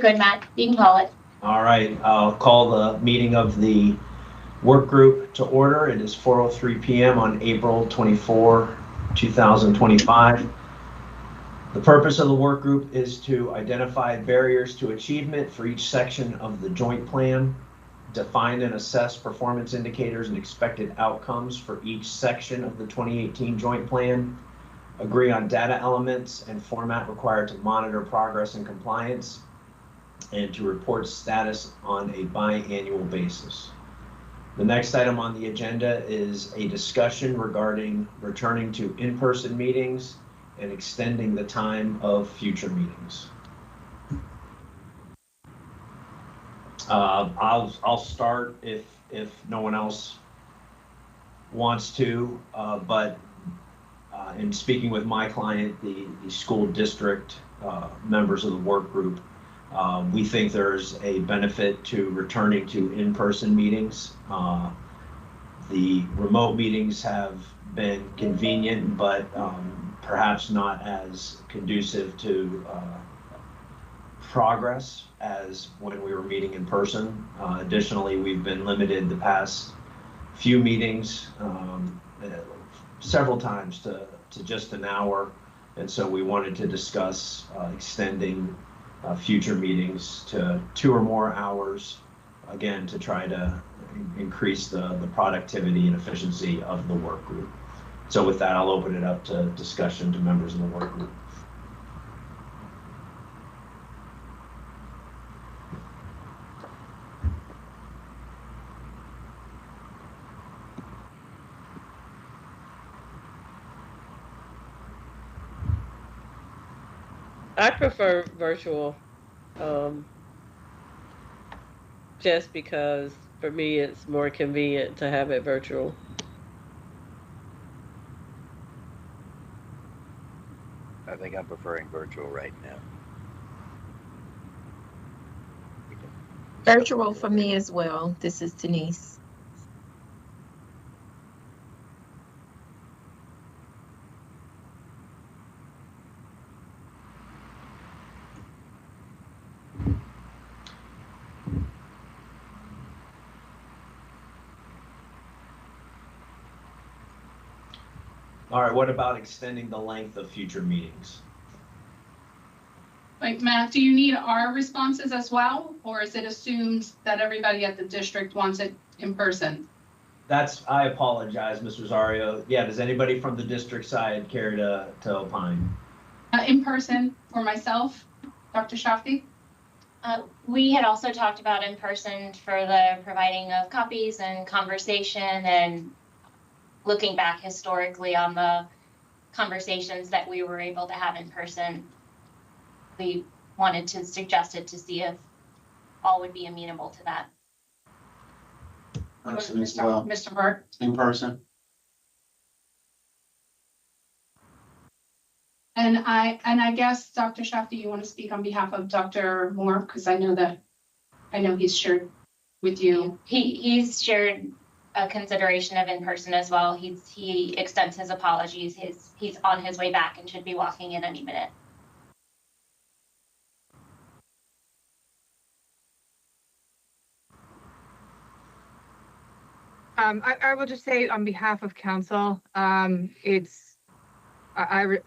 Good, Matt. You can call it. All right, I'll call the meeting of the work group to order. It is 4:03 p.m. on April 24, 2025. The purpose of the work group is to identify barriers to achievement for each section of the joint plan, define and assess performance indicators and expected outcomes for each section of the 2018 joint plan, agree on data elements and format required to monitor progress and compliance, and to report status on a biannual basis. The next item on the agenda is a discussion regarding returning to in-person meetings and extending the time of future meetings. I'll start if no one else wants to, but in speaking with my client, the school district members of the work group, we think there's a benefit to returning to in-person meetings. The remote meetings have been convenient, but perhaps not as conducive to progress as when we were meeting in person. Additionally, we've been limited the past few meetings several times to just an hour, and so we wanted to discuss extending future meetings to 2 or more hours, again, to try to increase the productivity and efficiency of the work group. So with that, I'll open it up to discussion to members of the work group. I prefer virtual, just because for me it's more convenient to have it virtual. I think I'm preferring virtual right now. Virtual for me as well. This is Denise. All right, what about extending the length of future meetings? Like, Matt, do you need our responses as well? Or is it assumed that everybody at the district wants it in person? I apologize, Ms. Rosario. Yeah, does anybody from the district side care to opine? In person for myself, Dr. Shafti? We had also talked about in person for the providing of copies and conversation, and looking back historically on the conversations that we were able to have in person. We wanted to suggest it to see if all would be amenable to that. Person as well. Mr. Burke? In person. And I guess, Dr. Shafti, you want to speak on behalf of Dr. Moore, because I know he's shared with you. He's shared a consideration of in person as well. He extends his apologies. He's on his way back and should be walking in any minute. I will just say on behalf of council, I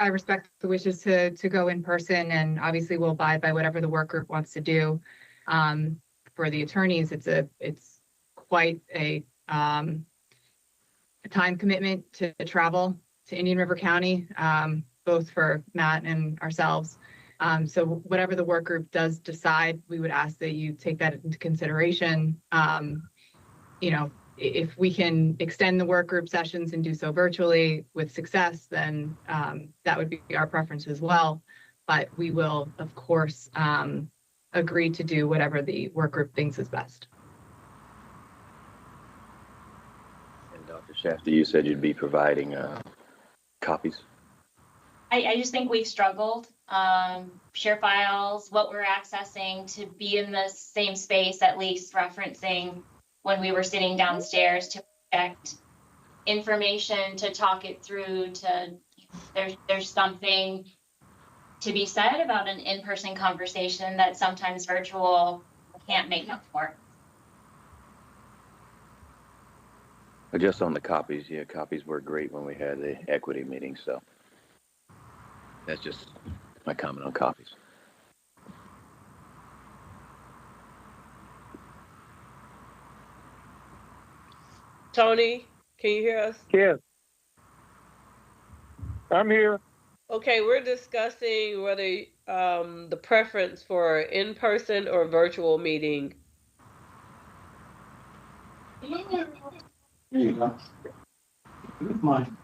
respect the wishes to go in person, and obviously we'll abide by whatever the work group wants to do. For the attorneys, it's quite a time commitment to travel to Indian River County, both for Matt and ourselves. So whatever the work group does decide, we would ask that you take that into consideration. If we can extend the work group sessions and do so virtually with success, then that would be our preference as well. But we will, of course, agree to do whatever the work group thinks is best. And Dr. Shafty, you said you'd be providing copies? I just think we've struggled. Share files, what we're accessing, to be in the same space, at least referencing when we were sitting downstairs, to project information, to talk it through, to there's something to be said about an in-person conversation that sometimes virtual can't make up for. Just on the copies, yeah, copies were great when we had the equity meeting, so that's just my comment on copies. Tony, can you hear us? Yes. I'm here. Okay, we're discussing whether the preference for in-person or virtual meeting.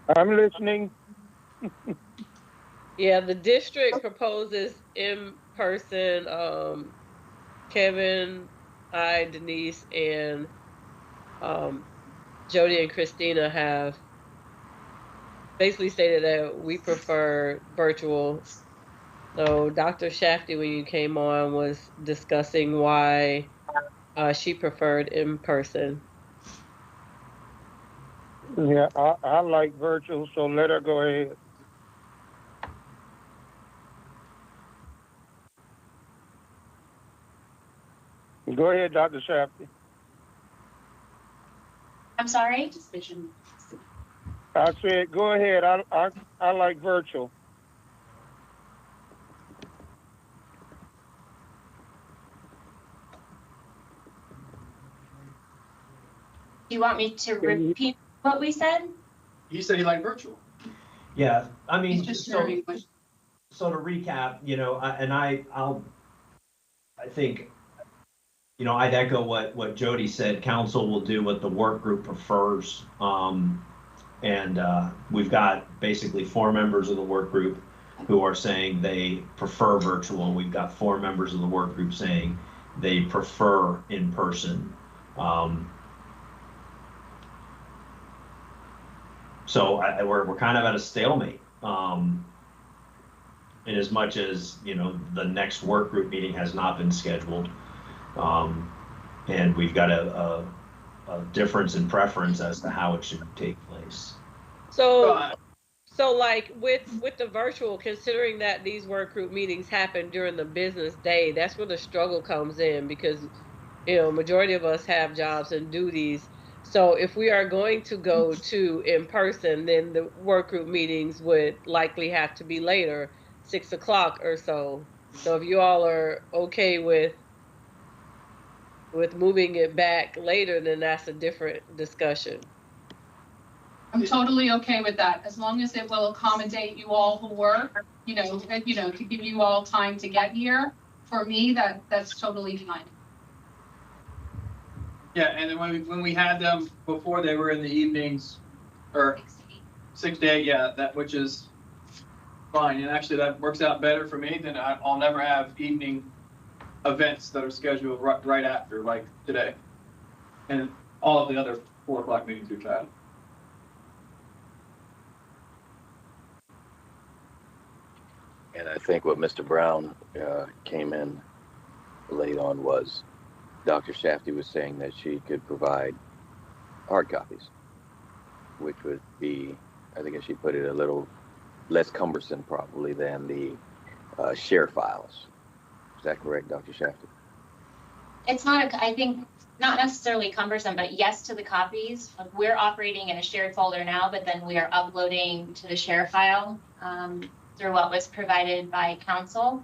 I'm listening. Yeah, the district proposes in-person. Kevin, I, Denise, and Jody and Christina have basically stated that we prefer virtual. So Dr. Shafty, when you came on, was discussing why she preferred in person. Yeah, I like virtual, so let her go ahead. Go ahead, Dr. Shafty. I'm sorry? I said, go ahead. I like virtual. Do you want me to repeat what we said? He said he liked virtual. Yeah, I mean, He's just sharing. so to recap, you know, I think, you know, I'd echo what Jody said. Council will do what the work group prefers. We've got basically 4 members of the work group who are saying they prefer virtual, and we've got 4 members of the work group saying they prefer in person. So we're kind of at a stalemate. In as much as, you know, the next work group meeting has not been scheduled, and we've got a difference in preference as to how it should take place. So like with the virtual, considering that these work group meetings happen during the business day, that's where the struggle comes in, because, you know, majority of us have jobs and duties. So if we are going to go to in person, then the work group meetings would likely have to be later, 6 o'clock or so. So if you all are okay with moving it back later, then that's a different discussion. I'm totally okay with that, as long as it will accommodate you all who work, you know, to give you all time to get here. For me, that's totally fine. Yeah, and then when we had them before, they were in the evenings, or 6 to 8, yeah, which is fine. And actually that works out better for me than I'll never have evening events that are scheduled right after, like today, and all of the other 4 o'clock meetings we've had. And I think what Mr. Brown came in late on was Dr. Shafty was saying that she could provide hard copies, which would be, I think as she put it, a little less cumbersome probably than the share files. Is that correct, Dr. Shafty? It's not, I think, not necessarily cumbersome, but yes to the copies. We're operating in a shared folder now, but then we are uploading to the share file through what was provided by council.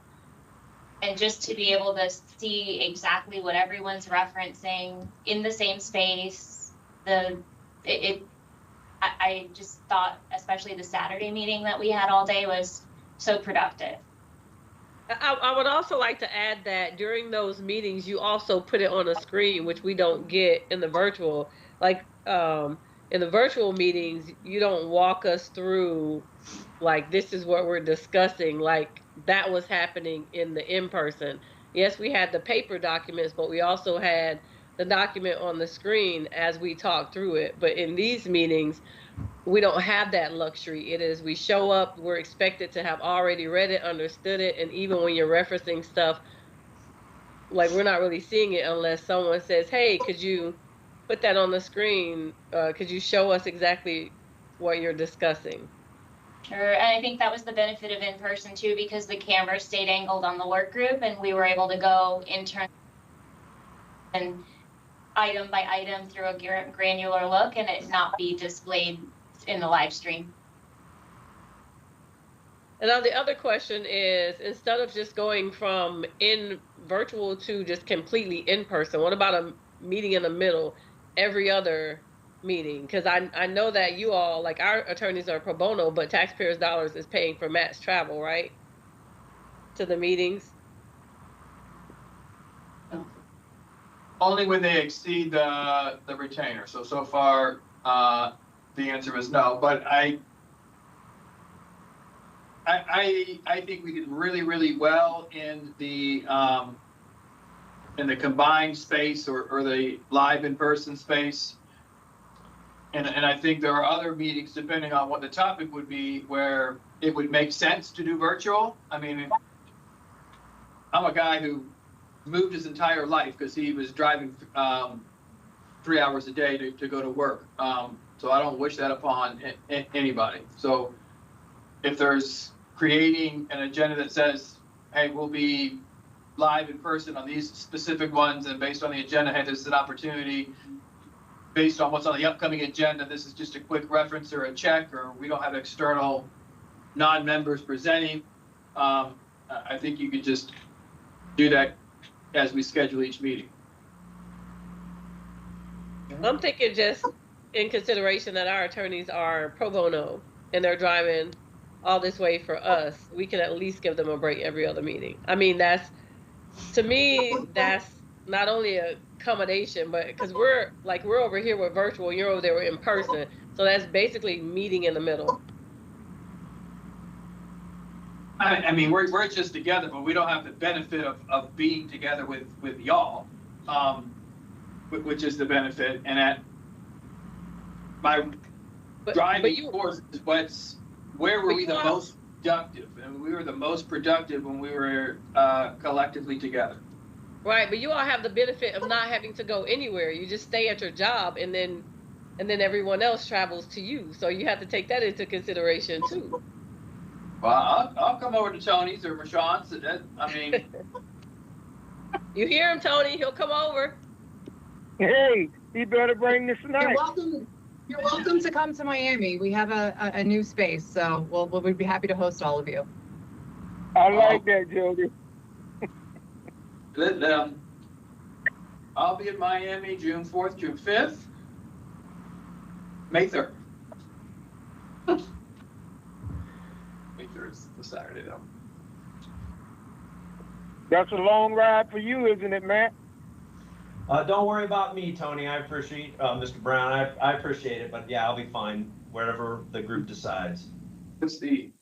And just to be able to see exactly what everyone's referencing in the same space, I just thought, especially the Saturday meeting that we had all day, was so productive. I would also like to add that during those meetings, you also put it on a screen, which we don't get in the virtual. Like in the virtual meetings, you don't walk us through, like, this is what we're discussing, like that was happening in the in-person. Yes, we had the paper documents, but we also had the document on the screen as we talked through it. But in these meetings, we don't have that luxury. It is, we show up, we're expected to have already read it, understood it, and even when you're referencing stuff, like, we're not really seeing it unless someone says, hey, could you put that on the screen? Could you show us exactly what you're discussing? Sure, and I think that was the benefit of in-person too, because the camera stayed angled on the work group and we were able to go intern and item by item through a granular look and it not be displayed in the live stream. And now the other question is, instead of just going from in virtual to just completely in person, what about a meeting in the middle every other meeting? Because I know that you all, like our attorneys are pro bono, but taxpayers' dollars is paying for Matt's travel, right? To the meetings. Only when they exceed the retainer. So far, the answer is no, but I think we did really, really well in the combined space or the live in-person space. And I think there are other meetings, depending on what the topic would be, where it would make sense to do virtual. I mean, I'm a guy who moved his entire life because he was driving 3 hours a day to go to work. So I don't wish that upon anybody. So if there's creating an agenda that says, hey, we'll be live in person on these specific ones, and based on the agenda, hey, this is an opportunity based on what's on the upcoming agenda. This is just a quick reference or a check, or we don't have external non-members presenting. I think you could just do that as we schedule each meeting. I'm thinking just in consideration that our attorneys are pro bono and they're driving all this way for us, we can at least give them a break every other meeting. I mean, that's, to me, that's not only a accommodation, but because we're over here with virtual, you're over there with in person. So that's basically meeting in the middle. I mean, we're just together, but we don't have the benefit of being together with y'all, which is the benefit. And at my driving force is where were we the most productive? And we were the most productive when we were collectively together. Right, but you all have the benefit of not having to go anywhere. You just stay at your job, and then everyone else travels to you. So you have to take that into consideration too. Well, I'll come over to Tony's or Rashawn's. I mean, you hear him, Tony? He'll come over. Hey, he better bring this tonight. You're welcome to come to Miami. We have a new space, so we'd be happy to host all of you. I like that, Jody. I'll be in Miami June 4th, June 5th, May 3rd. May 3rd is the Saturday, though. That's a long ride for you, isn't it, Matt? Don't worry about me, Tony. I appreciate, Mr. Brown. I appreciate it, but yeah, I'll be fine wherever the group decides. Let's see.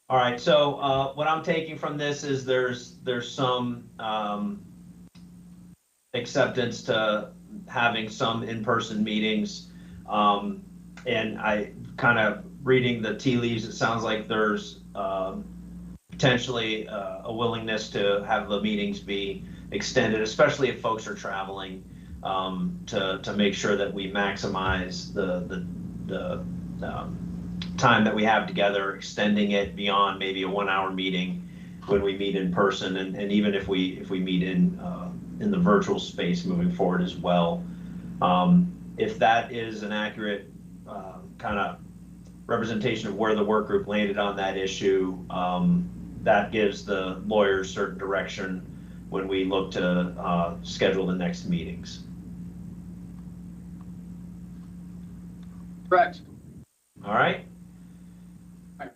All right. So what I'm taking from this is there's some acceptance to having some in-person meetings, and I kind of reading the tea leaves. It sounds like there's potentially a willingness to have the meetings be extended, especially if folks are traveling, to make sure that we maximize the time that we have together, extending it beyond maybe a 1 hour meeting when we meet in person, and even if we meet in the virtual space moving forward as well. If that is an accurate kind of representation of where the work group landed on that issue, that gives the lawyers certain direction when we look to schedule the next meetings. Correct. All right.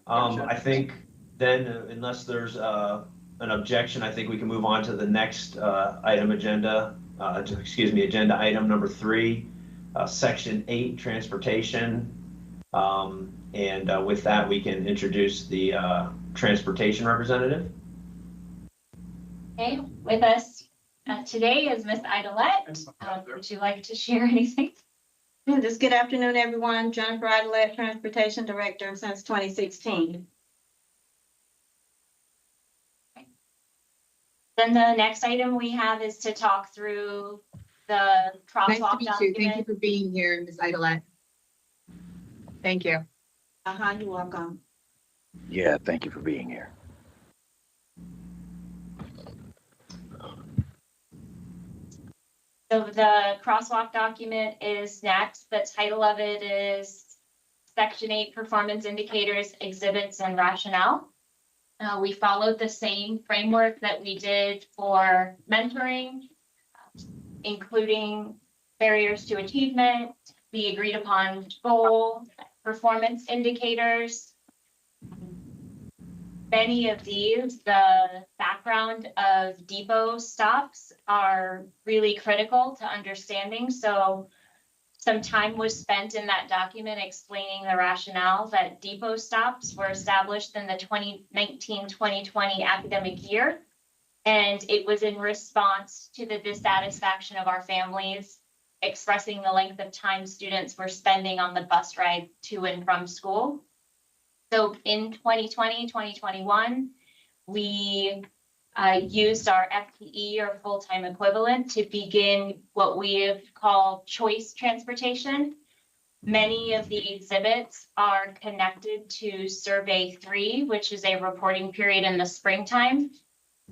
I think then, unless there's an objection, I think we can move on to the next agenda item number 3, section 8, transportation. And with that, we can introduce the transportation representative. Okay, with us today is Ms. Idolette. Would you like to share anything? Just good afternoon, everyone. Jennifer Idolette, Transportation Director since 2016. Then the next item we have is to talk through the crosswalk Nice to meet you. document. Thank you for being here, Ms. Idolette. Thank you. You're welcome. Yeah, thank you for being here. So the crosswalk document is next. The title of it is Section 8 Performance Indicators, Exhibits, and Rationale. We followed the same framework that we did for mentoring, including barriers to achievement, the agreed upon goal, performance indicators. Many of these, the background of depot stops are really critical to understanding. So some time was spent in that document explaining the rationale that depot stops were established in the 2019-2020 academic year. And it was in response to the dissatisfaction of our families, expressing the length of time students were spending on the bus ride to and from school. So in 2020, 2021, we used our FTE or full-time equivalent to begin what we have called choice transportation. Many of the exhibits are connected to Survey 3, which is a reporting period in the springtime.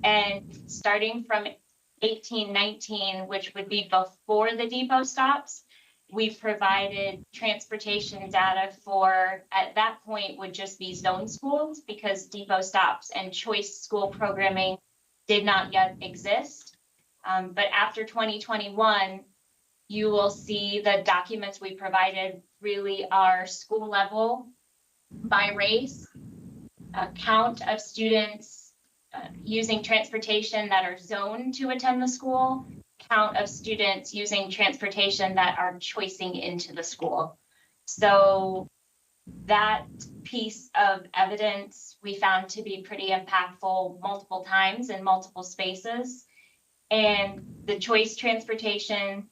And starting from 18-19, which would be before the depot stops, we've provided transportation data for, at that point, would just be zone schools because depot stops and choice school programming did not yet exist. But after 2021, you will see the documents we provided really are school level by race, count of students using transportation that are zoned to attend the school, count of students using transportation that are choicing into the school. So that piece of evidence we found to be pretty impactful multiple times in multiple spaces. And the choice transportation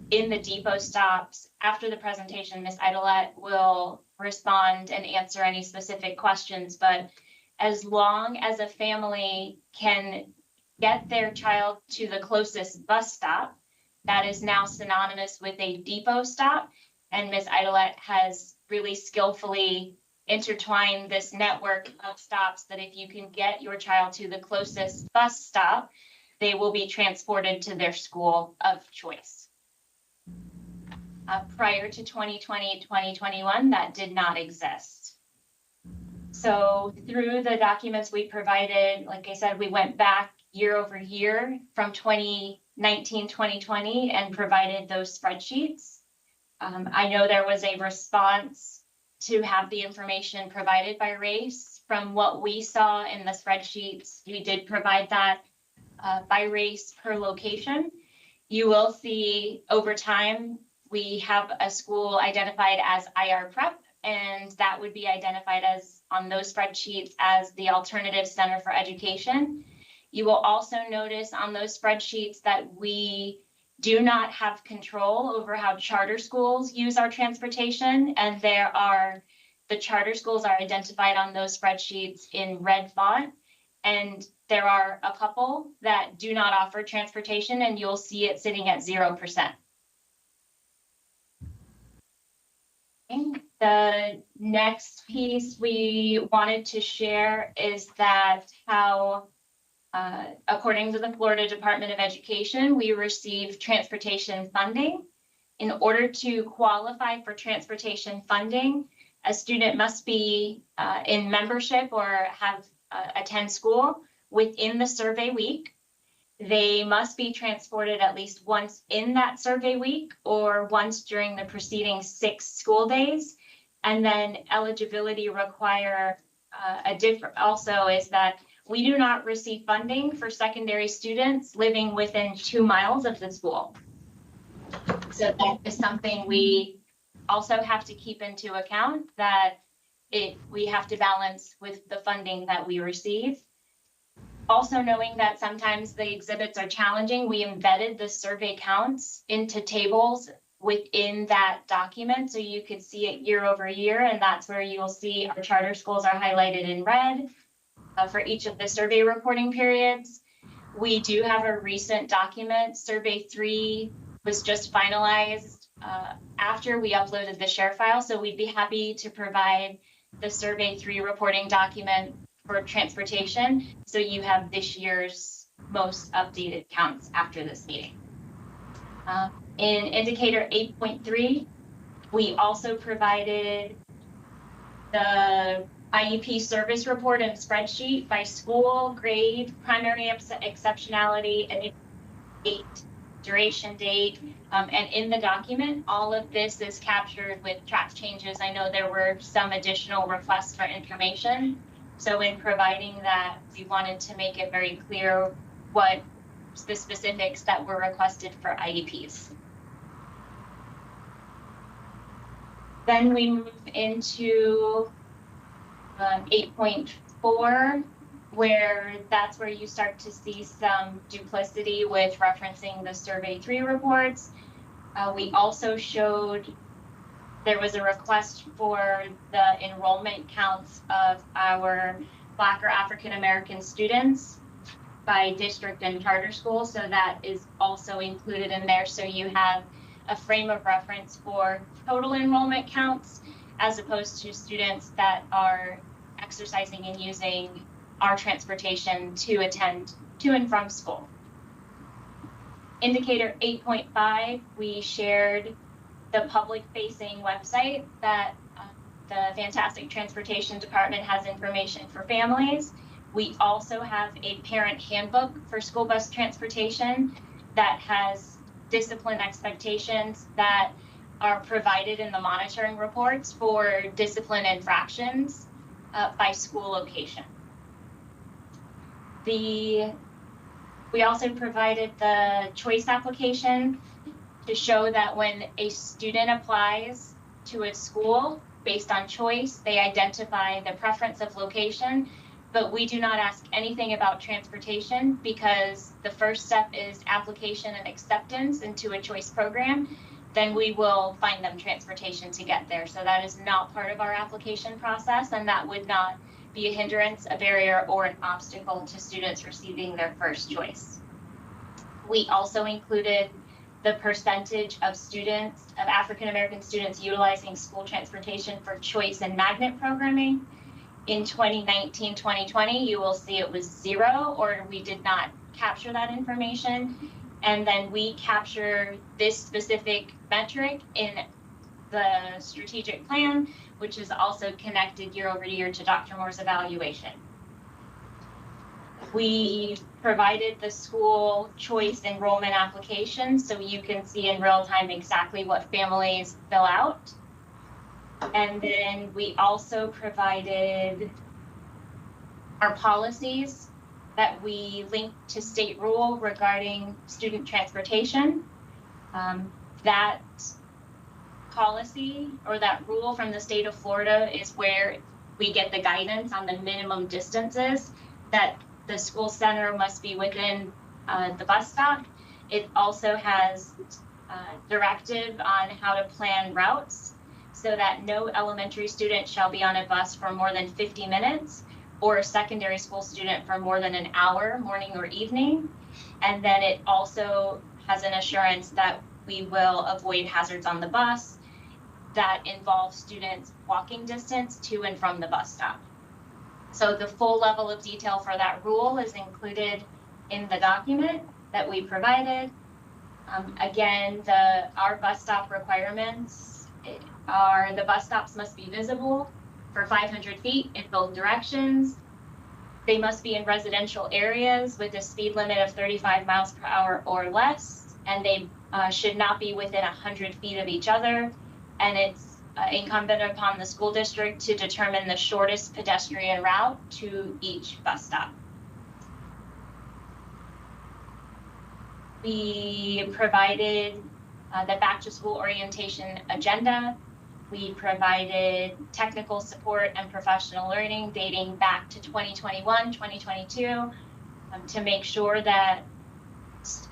in the depot stops, after the presentation, Ms. Idolette will respond and answer any specific questions. But as long as a family can get their child to the closest bus stop, that is now synonymous with a depot stop. And Ms. Idolette has really skillfully intertwined this network of stops that if you can get your child to the closest bus stop, they will be transported to their school of choice. Prior to 2020, 2021, that did not exist. So through the documents we provided, like I said, we went back year over year from 2019, 2020 and provided those spreadsheets. I know there was a response to have the information provided by race. From what we saw in the spreadsheets, we did provide that by race per location. You will see over time, we have a school identified as IR Prep, and that would be identified as on those spreadsheets as the Alternative Center for Education. You will also notice on those spreadsheets that we do not have control over how charter schools use our transportation, and the charter schools are identified on those spreadsheets in red font, and there are a couple that do not offer transportation, and you'll see it sitting at 0%. The next piece we wanted to share is that how, according to the Florida Department of Education, we receive transportation funding. In order to qualify for transportation funding, a student must be in membership or have attend school within the survey week. They must be transported at least once in that survey week or once during the preceding 6 school days. And then eligibility require also is that we do not receive funding for secondary students living within 2 miles of the school. So that is something we also have to keep into account, that we have to balance with the funding that we receive. Also knowing that sometimes the exhibits are challenging, we embedded the survey counts into tables within that document so you could see it year over year, and that's where you'll see our charter schools are highlighted in red for each of the survey reporting periods. We do have a recent document. Survey 3 was just finalized after we uploaded the share file, so we'd be happy to provide the Survey 3 reporting document for transportation. So you have this year's most updated counts after this meeting. In indicator 8.3, we also provided the IEP service report and spreadsheet by school, grade, primary exceptionality, and date, duration date. And in the document, all of this is captured with track changes. I know there were some additional requests for information. So in providing that, we wanted to make it very clear what the specifics that were requested for IEPs. Then we move into 8.4, where that's where you start to see some duplicity with referencing the Survey 3 reports. We also showed there was a request for the enrollment counts of our Black or African American students by district and charter schools. So that is also included in there. So you have a frame of reference for total enrollment counts as opposed to students that are exercising and using our transportation to attend to and from school. Indicator 8.5, we shared the public-facing website that the Fantastic Transportation Department has information for families. We also have a parent handbook for school bus transportation that has discipline expectations that are provided in the monitoring reports for discipline infractions by school location. We also provided the choice application to show that when a student applies to a school based on choice, they identify the preference of location, but we do not ask anything about transportation because the first step is application and acceptance into a choice program. Then we will find them transportation to get there. So that is not part of our application process, and that would not be a hindrance, a barrier, or an obstacle to students receiving their first choice. We also included the percentage of students, of African American students utilizing school transportation for choice and magnet programming. In 2019-2020, you will see it was 0, or we did not capture that information. And then we capture this specific metric in the strategic plan, which is also connected year over year to Dr. Moore's evaluation. We provided the school choice enrollment application so you can see in real time exactly what families fill out. And then we also provided our policies that we link to state rule regarding student transportation. That policy or that rule from the state of Florida is where we get the guidance on the minimum distances that the school center must be within the bus stop. It also has directive on how to plan routes so that no elementary student shall be on a bus for more than 50 minutes or a secondary school student for more than an hour, morning or evening. And then it also has an assurance that we will avoid hazards on the bus that involve students walking distance to and from the bus stop. So the full level of detail for that rule is included in the document that we provided. Again, our bus stop requirements are the bus stops must be visible for 500 feet in both directions. They must be in residential areas with a speed limit of 35 miles per hour or less, and they should not be within 100 feet of each other. And it's incumbent upon the school district to determine the shortest pedestrian route to each bus stop. We provided the back to school orientation agenda. We provided technical support and professional learning dating back to 2021, 2022 to make sure that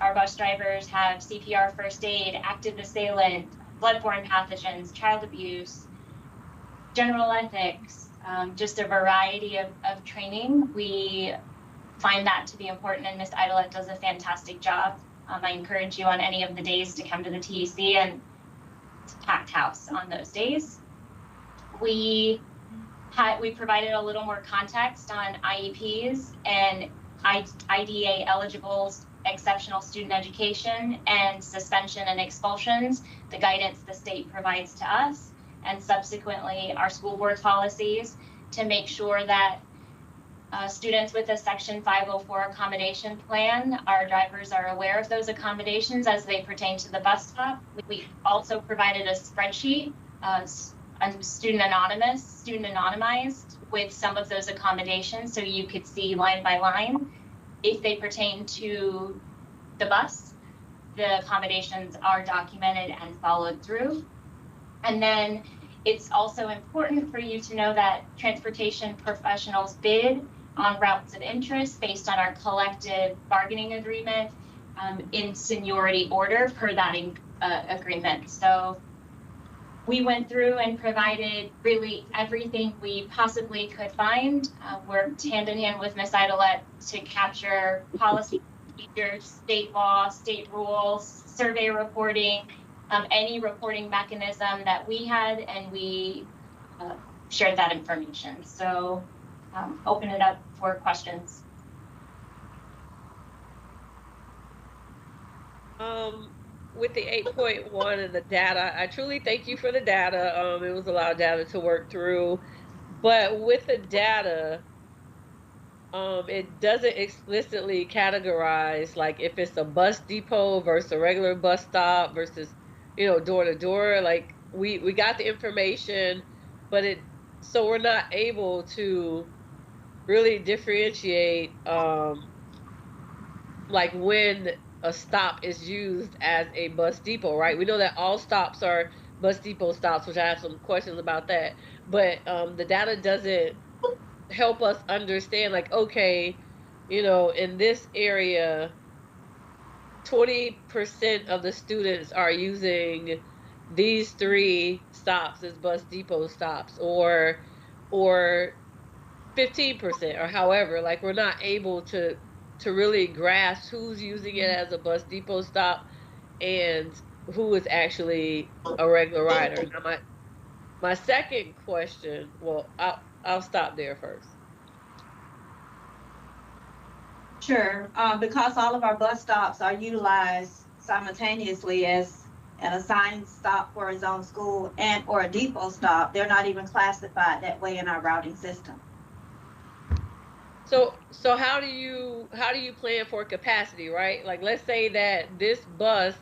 our bus drivers have CPR, first aid, active assailant, bloodborne pathogens, child abuse, general ethics, just a variety of training. We find that to be important, and Ms. Idelette does a fantastic job. I encourage you on any of the days to come to the TEC and packed house on those days. We we provided a little more context on IEPs and IDA eligibles, exceptional student education, and suspension and expulsions, the guidance the state provides to us, and subsequently our school board policies, to make sure that students with a Section 504 accommodation plan, our drivers are aware of those accommodations as they pertain to the bus stop. We also provided a spreadsheet, student anonymized with some of those accommodations, so you could see line by line if they pertain to the bus. The accommodations are documented and followed through. And then it's also important for you to know that transportation professionals bid on routes of interest based on our collective bargaining agreement in seniority order per that agreement. So we went through and provided really everything we possibly could find, worked hand in hand with Ms. Idolette to capture policy procedures, state law, state rules, survey reporting, any reporting mechanism that we had, and we shared that information. So open it up for questions. With the 8.1 and the data, I truly thank you for the data. It was a lot of data to work through, but with the data, it doesn't explicitly categorize, like if it's a bus depot versus a regular bus stop versus, you know, door to door. Like we got the information, but so we're not able to really differentiate, like when a stop is used as a bus depot, right? We know that all stops are bus depot stops, which I have some questions about that, but the data doesn't help us understand, like, okay, you know, in this area, 20% of the students are using these 3 stops as bus depot stops, or 15%, or however. Like, we're not able to really grasp who's using it as a bus depot stop and who is actually a regular rider. Now, my second question, well, I'll stop there first. Sure, because all of our bus stops are utilized simultaneously as an assigned stop for a zone school and or a depot stop, they're not even classified that way in our routing system. So how do you plan for capacity, right? Like, let's say that this bus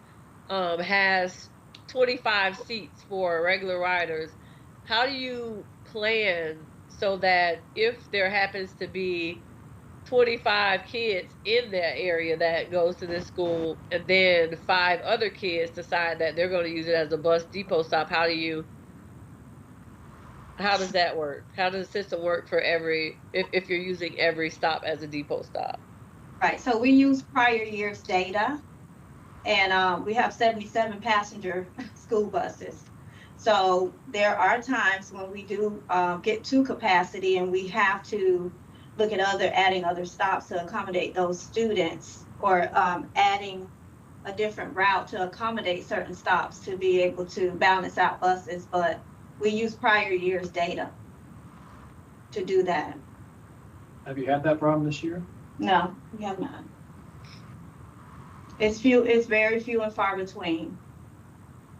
has 25 seats for regular riders. How do you plan so that if there happens to be 25 kids in that area that goes to this school, and then 5 other kids decide that they're going to use it as a bus depot stop, how does that work? How does the system work for if you're using every stop as a depot stop? Right, so we use prior year's data, and we have 77 passenger school buses. So there are times when we do get to capacity and we have to look at adding other stops to accommodate those students, or adding a different route to accommodate certain stops to be able to balance out buses, but we use prior year's data to do that. Have you had that problem this year? No, we have not. It's very few and far between.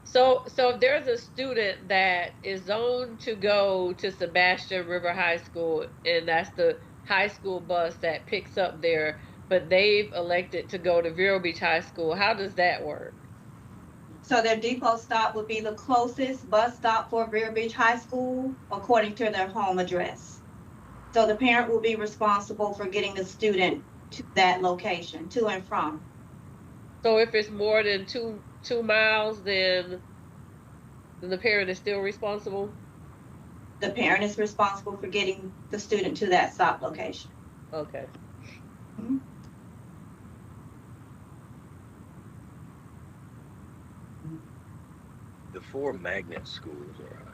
So if there's a student that is zoned to go to Sebastian River High School, and that's the high school bus that picks up there, but they've elected to go to Vero Beach High School, how does that work? So their depot stop would be the closest bus stop for Vero Beach High School according to their home address. So the parent will be responsible for getting the student to that location, to and from. So if it's more than two miles, then the parent is still responsible? The parent is responsible for getting the student to that stop location. Okay. Mm-hmm. The 4 magnet schools are,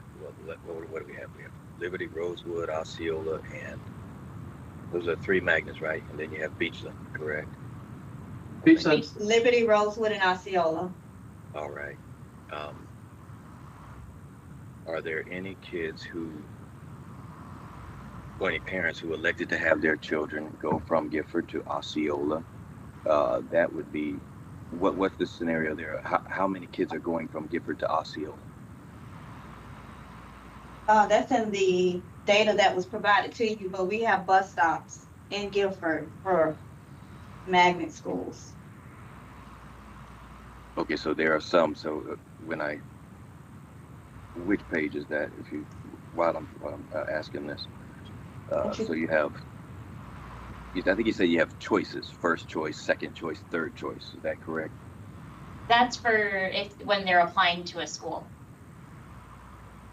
what do we have? We have Liberty, Rosewood, Osceola, and those are 3 magnets, right? And then you have Beachland, correct? Beachland. Liberty, Rosewood, and Osceola. All right. Are there any kids who or any parents who elected to have their children go from Gifford to Osceola, that would be, what's the scenario there? How many kids are going from Gifford to Osceola? That's in the data that was provided to you, but we have bus stops in Guilford for magnet schools. Okay, so there are some. So which page is that? If you, while I'm asking this, so you have, I think you said you have choices: first choice, second choice, third choice. Is that correct? That's for when they're applying to a school.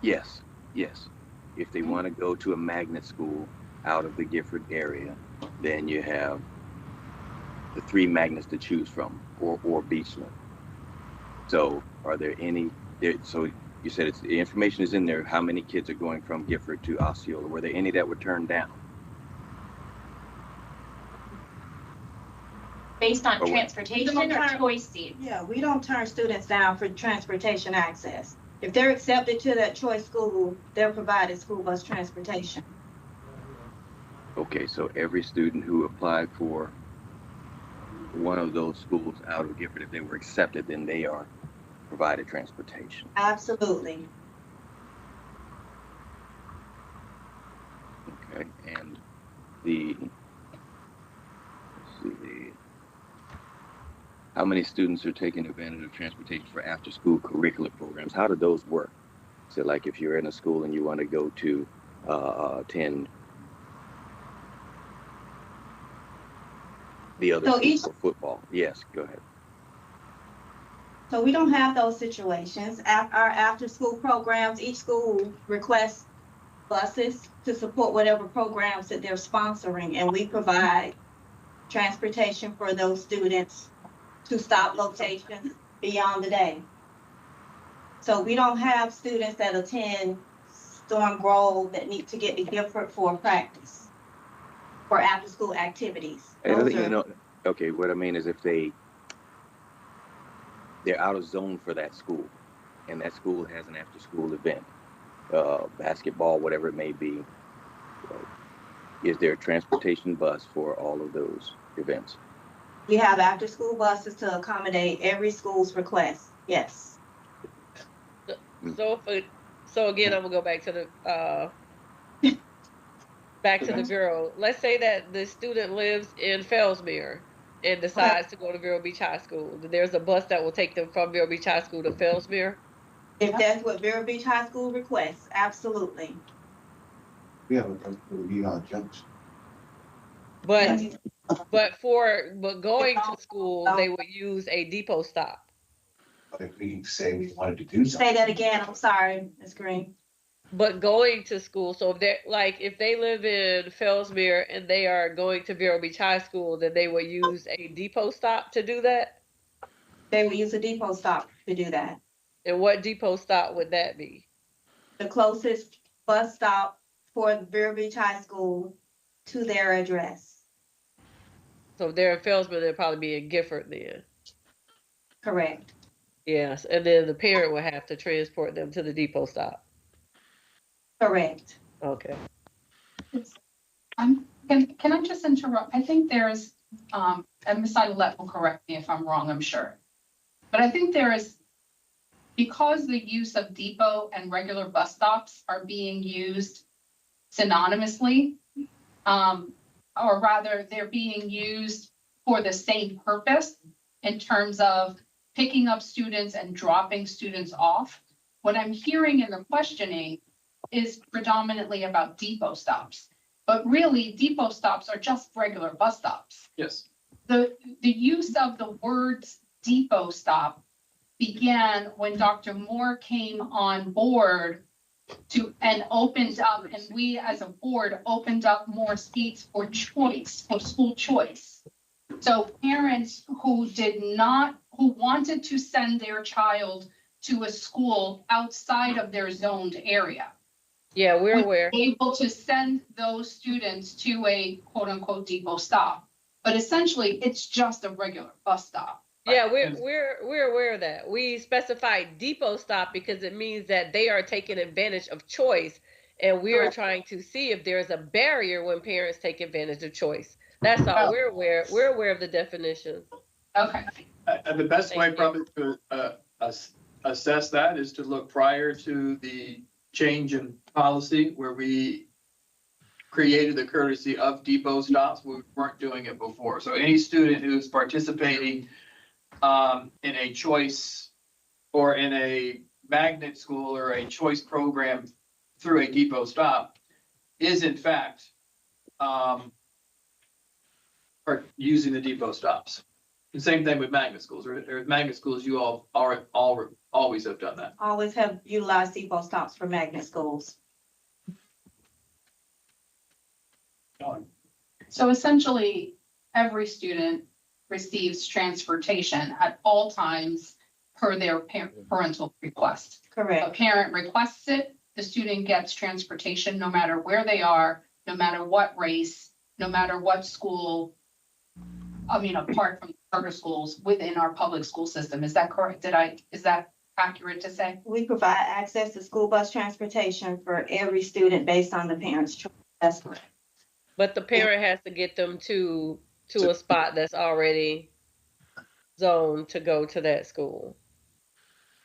Yes, yes. If they want to go to a magnet school out of the Gifford area, then you have the 3 magnets to choose from, or Beachland. So are there any there? So you said the information is in there. How many kids are going from Gifford to Osceola? Were there any that were turned down? Based on transportation or choice seats? Yeah, we don't turn students down for transportation access. If they're accepted to that choice school, they're provided school bus transportation. Okay, so every student who applied for one of those schools out of Gifford, if they were accepted, then they are provided transportation. Absolutely. Okay, and how many students are taking advantage of transportation for after-school curricular programs? How do those work? So, like, if you're in a school and you want to go to attend the other school for football. Yes, go ahead. So we don't have those situations. Our after-school programs, each school requests buses to support whatever programs that they're sponsoring, and we provide transportation for those students to stop locations beyond the day. So we don't have students that attend Storm Grove that need to get to Gifford for practice, for after-school activities. Okay, what I mean is if they're out of zone for that school, and that school has an after-school event, basketball, whatever it may be, is there a transportation bus for all of those events? We have after-school buses to accommodate every school's request. Yes. So again, I'm gonna go back to the Bureau. Let's say that the student lives in Fellsmere and decides to go to Vero Beach High School. There's a bus that will take them from Vero Beach High School to Fellsmere. If that's what Vero Beach High School requests, absolutely. We have a junction. But going to school, they would use a depot stop. But if we say we wanted to do something. Say that again. I'm sorry, Ms. Green. But going to school, so if they live in Fellsmere and they are going to Vero Beach High School, then they would use a depot stop to do that? They would use a depot stop to do that. And what depot stop would that be? The closest bus stop for Vero Beach High School to their address. So if they're in Fellsmere, they'll probably be in Gifford then. Correct. Yes, and then the parent would have to transport them to the depot stop. Correct. Okay. Can I just interrupt? I think there's, and Ms. Idolette will correct me if I'm wrong, I'm sure. But I think there is, because the use of depot and regular bus stops are being used synonymously, or rather they're being used for the same purpose in terms of picking up students and dropping students off. What I'm hearing in the questioning is predominantly about depot stops, but really depot stops are just regular bus stops. Yes. The use of the words depot stop began when Dr. Moore came on board and opened up, and we as a board opened up more seats for choice, for school choice. So parents who wanted to send their child to a school outside of their zoned area. Yeah, we're aware. Able to send those students to a quote unquote depot stop, but essentially it's just a regular bus stop. Yeah, we're aware of that. We specified depot stop because it means that they are taking advantage of choice And we are Correct. trying to see if there's a barrier when parents take advantage of choice. That's all. We're aware of the definitions. Okay. And the best way Thank you. probably to assess that is to look prior to the change in policy where we created the courtesy of depot stops. We weren't doing it before. So any student who's participating in a choice or in a magnet school or a choice program through a depot stop is in fact or using the depot stops. The same thing with magnet schools. Or magnet schools, you all always have done that. Always have utilized depot stops for magnet schools. So essentially, every student receives transportation at all times per their parental request. A Correct. parent requests it, the student gets transportation no matter where they are, no matter what race, no matter what school. I mean, apart from charter schools within our public school system. Is that correct? Is that accurate to say? We provide access to school bus transportation for every student based on the parent's choice. That's correct. But the parent has to get them to a spot that's already zoned to go to that school.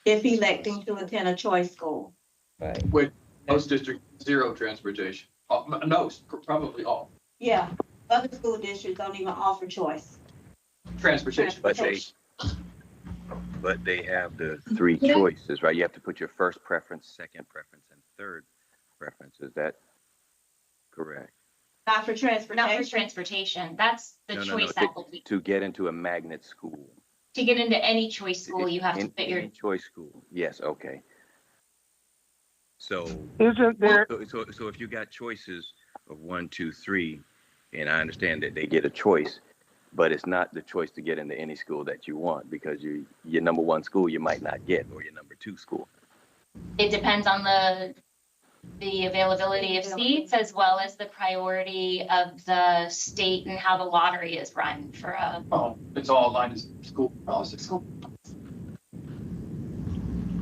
If electing to attend a choice school. Right. With most districts, zero transportation. No, probably all. Yeah, other school districts don't even offer choice. Transportation. But they have the three choices, right? You have to put your first preference, second preference, and third preference. Is that correct? Not for transportation. Not for transportation. That's the choice that will be. To get into a magnet school. To get into any choice school, you have to fit your. Any choice school. Yes. Okay. So, Isn't there, so if you got choices of 1, 2, 3, and I understand that they get a choice, but it's not the choice to get into any school that you want because your number one school you might not get, or your number two school. It depends on the availability of seats as well as the priority of the state and how the lottery is run for a. Oh, it's all aligned as school policy.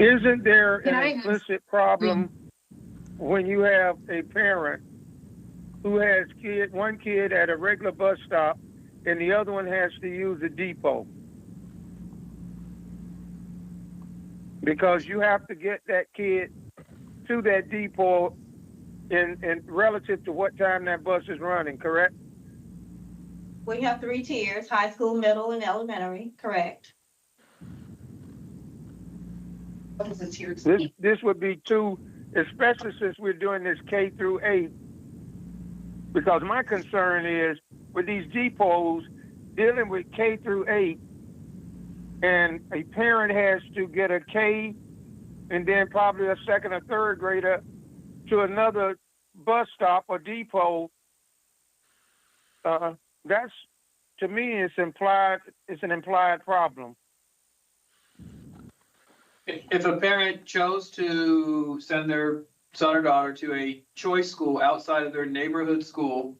isn't there Can I an ask- implicit problem when you have a parent who has one kid at a regular bus stop and the other one has to use a depot? Because you have to get that kid to that depot in relative to what time that bus is running, correct? We have 3 tiers, high school, middle, and elementary, correct? What is the tier? This would be 2, especially since we're doing this K through 8. Because my concern is with these depots dealing with K through 8, and a parent has to get a K and then probably a second or third grader to another bus stop or depot. That's, to me, it's an implied problem. If a parent chose to send their son or daughter to a choice school outside of their neighborhood school,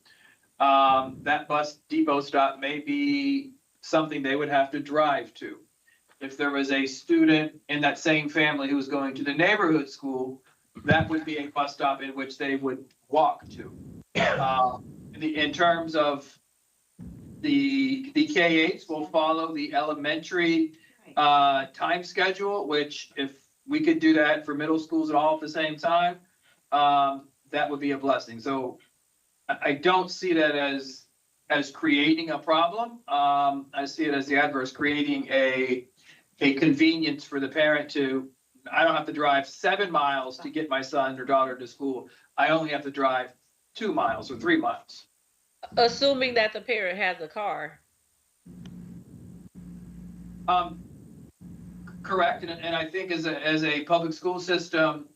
that bus depot stop may be something they would have to drive to. If there was a student in that same family who was going to the neighborhood school, that would be a bus stop in which they would walk to. In terms of the K-8s will follow the elementary time schedule, which if we could do that for middle schools at all at the same time, that would be a blessing. So I don't see that as creating a problem. I see it as the adverse, creating a convenience for the parent to, I don't have to drive 7 miles to get my son or daughter to school. I only have to drive 2 miles or 3 miles. Assuming that the parent has a car. Correct, and I think as a public school system,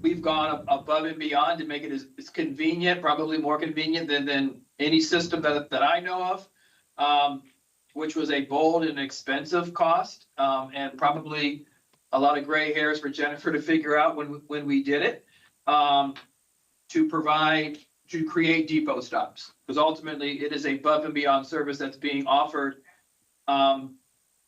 we've gone above and beyond to make it as convenient, probably more convenient than any system that I know of, which was a bold and expensive cost, and probably a lot of gray hairs for Jennifer to figure out when we did it, to create depot stops, because ultimately it is a above and beyond service that's being offered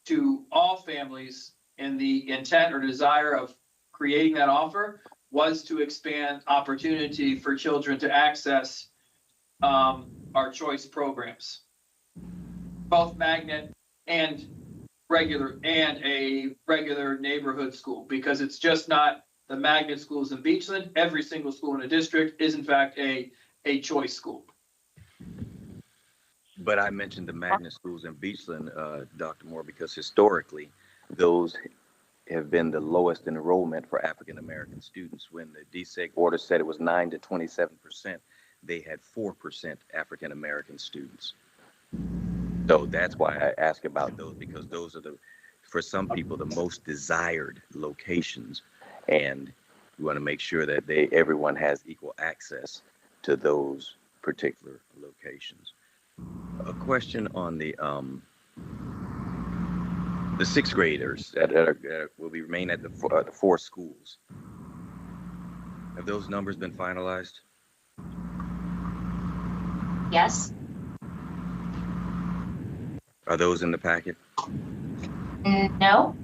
to all families, and the intent or desire of creating that offer was to expand opportunity for children to access our choice programs, both magnet and a regular neighborhood school, because it's just not the magnet schools in Beachland. Every single school in a district is in fact a choice school. But I mentioned the magnet schools in Beachland, Dr. Moore, because historically, those have been the lowest enrollment for African American students. When the DSEC order said it was 9 to 27%, they had 4% African American students. So that's why I ask about those, because those are for some people, the most desired locations, and we want to make sure that everyone has equal access to those particular locations. A question on the sixth graders that will remain at the four schools. Have those numbers been finalized? Yes. Are those in the packet? No.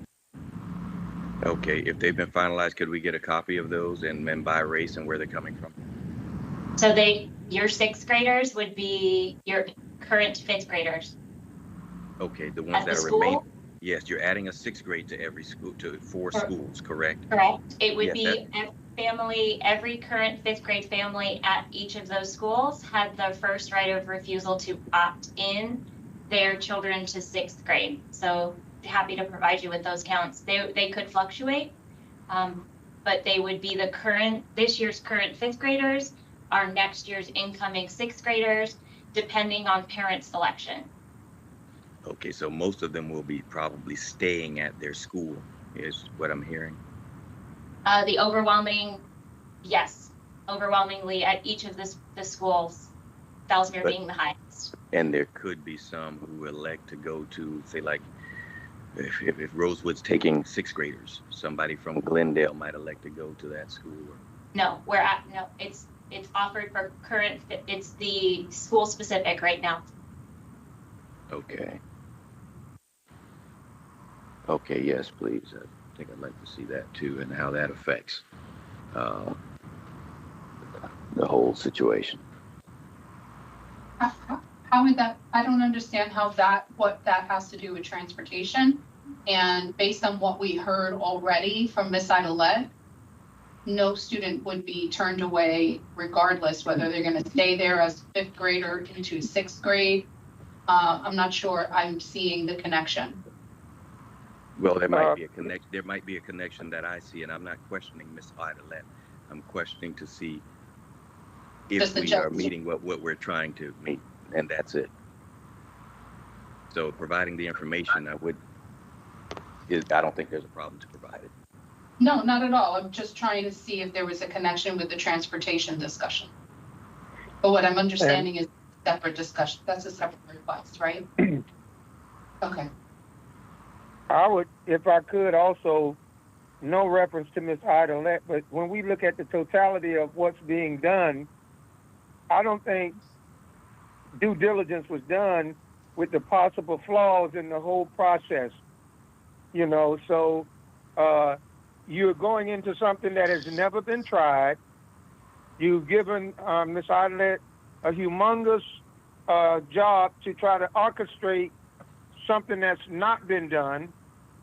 Okay, if they've been finalized, could we get a copy of those and by race and where they're coming from? So your sixth graders would be your current fifth graders. Okay, the ones that remain. Yes, you're adding a sixth grade to every school, to four schools, correct? Correct. It would yes, be every current fifth grade family at each of those schools had the first right of refusal to opt in their children to sixth grade. So happy to provide you with those counts. They could fluctuate, but they would be this year's current fifth graders, our next year's incoming sixth graders, depending on parent selection. Okay, so most of them will be probably staying at their school, is what I'm hearing. Overwhelmingly at each of the schools, Fellsmere being the highest. And there could be some who elect to go to, say, like, if Rosewood's taking sixth graders, somebody from Glendale might elect to go to that school. No, it's offered for current, it's the school specific right now. Okay. Okay, yes, please. I think I'd like to see that too, and how that affects the whole situation. How would that, I don't understand what that has to do with transportation. And based on what we heard already from Ms. Idolette, no student would be turned away regardless whether they're going to stay there as fifth grader into sixth grade. I'm not sure I'm seeing the connection. Well, there might be a connection. There might be a connection that I see, and I'm not questioning Ms. Idolette. I'm questioning to see if we are meeting what we're trying to meet, and that's it. So providing the information, I don't think there's a problem to provide it. No, not at all. I'm just trying to see if there was a connection with the transportation discussion. But what I'm understanding is separate discussion. That's a separate request, right? Okay. I would, if I could, also, no reference to Ms. Idolette, but when we look at the totality of what's being done, I don't think due diligence was done with the possible flaws in the whole process. You know, so you're going into something that has never been tried. You've given Ms. Idolette a humongous job to try to orchestrate something that's not been done,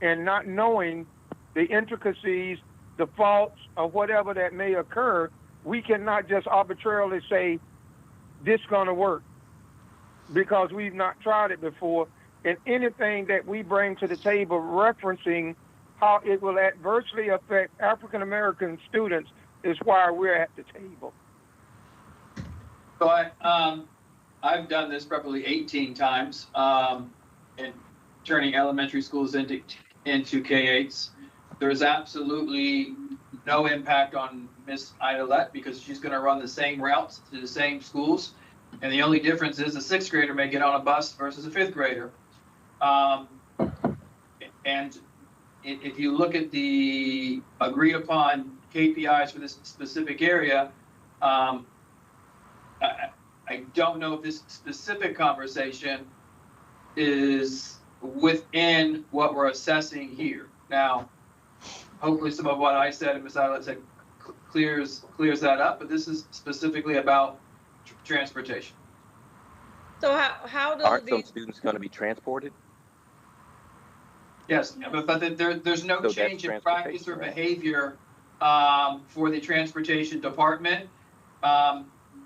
and not knowing the intricacies, the faults, or whatever that may occur. We cannot just arbitrarily say this is going to work because we've not tried it before. And anything that we bring to the table referencing how it will adversely affect African American students is why we're at the table. So I've done this probably 18 times in turning elementary schools into K-8s. There's absolutely no impact on Miss Idolette because she's going to run the same routes to the same schools. And the only difference is a sixth grader may get on a bus versus a fifth grader. And if you look at the agreed upon KPIs for this specific area, I don't know if this specific conversation is within what we're assessing here. Now, hopefully some of what I said and Ms. Idolette said clears that up, but this is specifically about transportation. So how do Aren't these? those students going to be transported? Yes, but there's no So that's change in practice or transportation, right? behavior for the transportation department,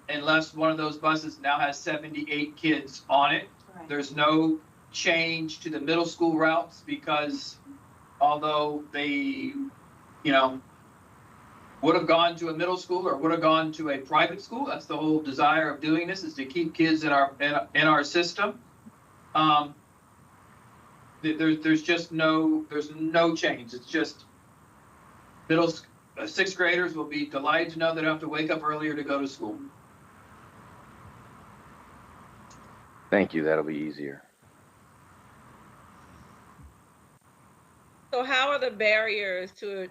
unless one of those buses now has 78 kids on it. Right. There's no change to the middle school routes because although they, would have gone to a middle school or would have gone to a private school, that's the whole desire of doing this, is to keep kids in our system. There's no change. It's just sixth graders will be delighted to know they don't have to wake up earlier to go to school. Thank you. That'll be easier. So how are the barriers to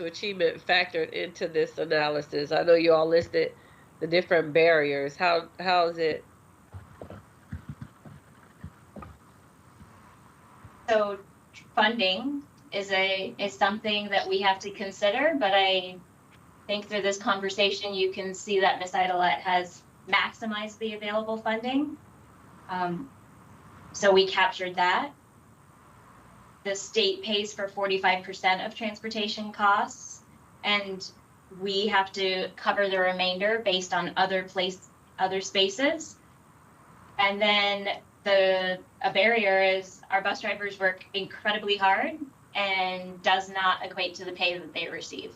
achievement factored into this analysis? I know you all listed the different barriers. How is it? So funding is something that we have to consider, but I think through this conversation, you can see that Ms. Idolette has maximized the available funding. So we captured that. The state pays for 45% of transportation costs, and we have to cover the remainder based on other spaces. And then a barrier is our bus drivers work incredibly hard and does not equate to the pay that they receive.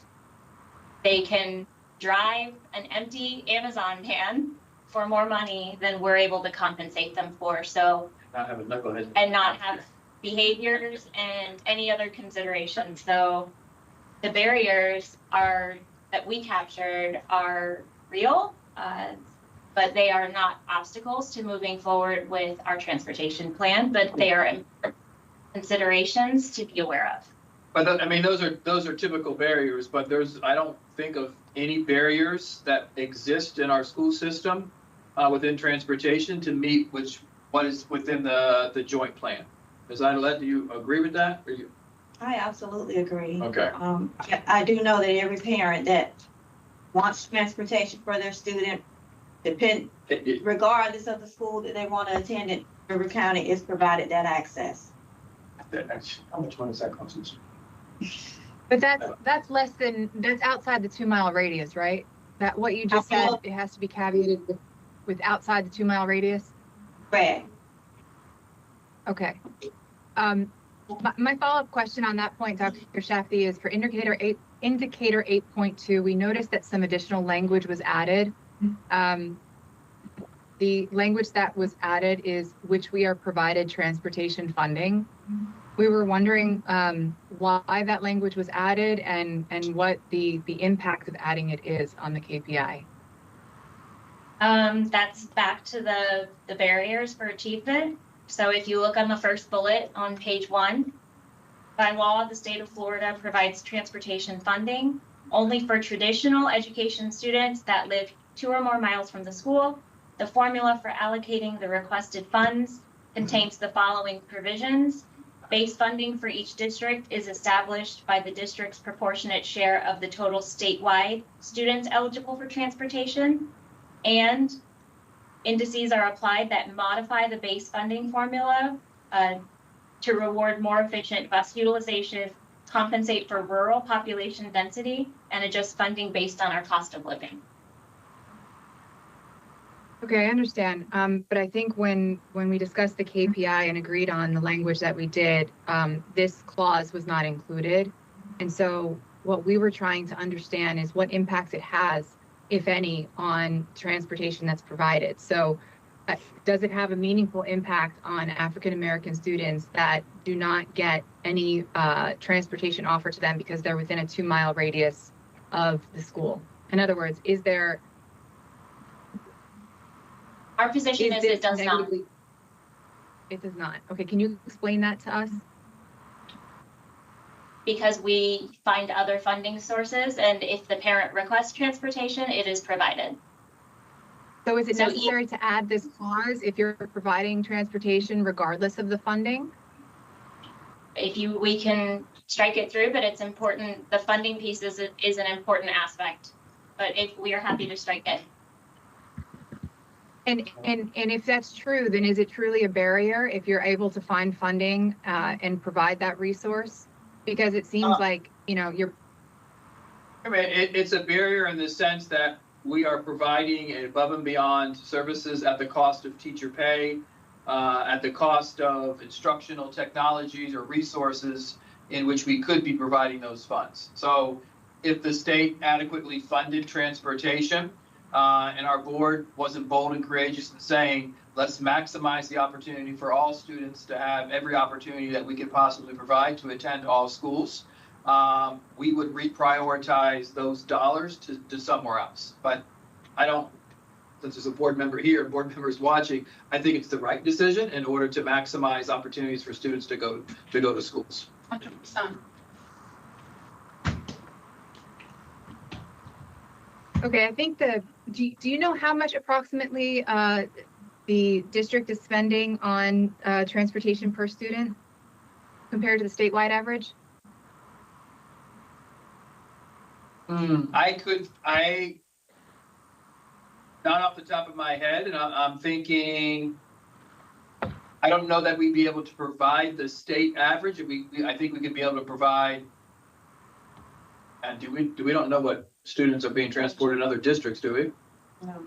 They can drive an empty Amazon van for more money than we're able to compensate them for. So Not have a knucklehead. And not have behaviors and any other considerations. So the barriers that we captured are real, but they are not obstacles to moving forward with our transportation plan, but they are considerations to be aware of. But those are typical barriers, but I don't think of any barriers that exist in our school system within transportation to meet what is within the joint plan. Ms. Idolette, do you agree with that? I absolutely agree. Okay. I do know that every parent that wants transportation for their student, regardless of the school that they want to attend in River County, is provided that access. How much money does that cost? But that's outside the 2 mile radius, right? That what you just said, it has to be caveated with outside the 2 mile radius? Right. Okay. My follow-up question on that point, Dr. Shafty, is for indicator 8.2, we noticed that some additional language was added. The language that was added is which we are provided transportation funding. We were wondering why that language was added and what the impact of adding it is on the KPI. That's back to the barriers for achievement. So if you look on the first bullet on page 1, by law, the state of Florida provides transportation funding only for traditional education students that live 2 or more miles from the school. The formula for allocating the requested funds contains the following provisions. Base funding for each district is established by the district's proportionate share of the total statewide students eligible for transportation, and indices are applied that modify the base funding formula to reward more efficient bus utilization, compensate for rural population density, and adjust funding based on our cost of living. Okay, I understand. But I think when we discussed the KPI and agreed on the language that we did, this clause was not included. And so what we were trying to understand is what impacts it has, if any, on transportation that's provided. So does it have a meaningful impact on African-American students that do not get any transportation offered to them because they're within a 2 mile radius of the school? In other words, is there... Our position is it does not. It does not. Okay, can you explain that to us? Because we find other funding sources, and if the parent requests transportation, it is provided. So is it necessary to add this clause if you're providing transportation regardless of the funding? we can strike it through, but it's important. The funding piece is an important aspect, but if we are happy to strike it. And if that's true, then is it truly a barrier if you're able to find funding and provide that resource? Because it seems like, you know, I mean, it's a barrier in the sense that we are providing above and beyond services at the cost of teacher pay, at the cost of instructional technologies or resources in which we could be providing those funds. So if the state adequately funded transportation, and our board wasn't bold and courageous in saying, let's maximize the opportunity for all students to have every opportunity that we could possibly provide to attend all schools, we would reprioritize those dollars to somewhere else. But I don't, since there's a board member here, board members watching, I think it's the right decision in order to maximize opportunities for students to go to schools. 100%. okay, I think do you know how much approximately the district is spending on transportation per student compared to the statewide average? I not off the top of my head, and I'm thinking, I don't know that we'd be able to provide the state average. I think we could be able to provide, and we don't know what students are being transported in other districts, do we? No.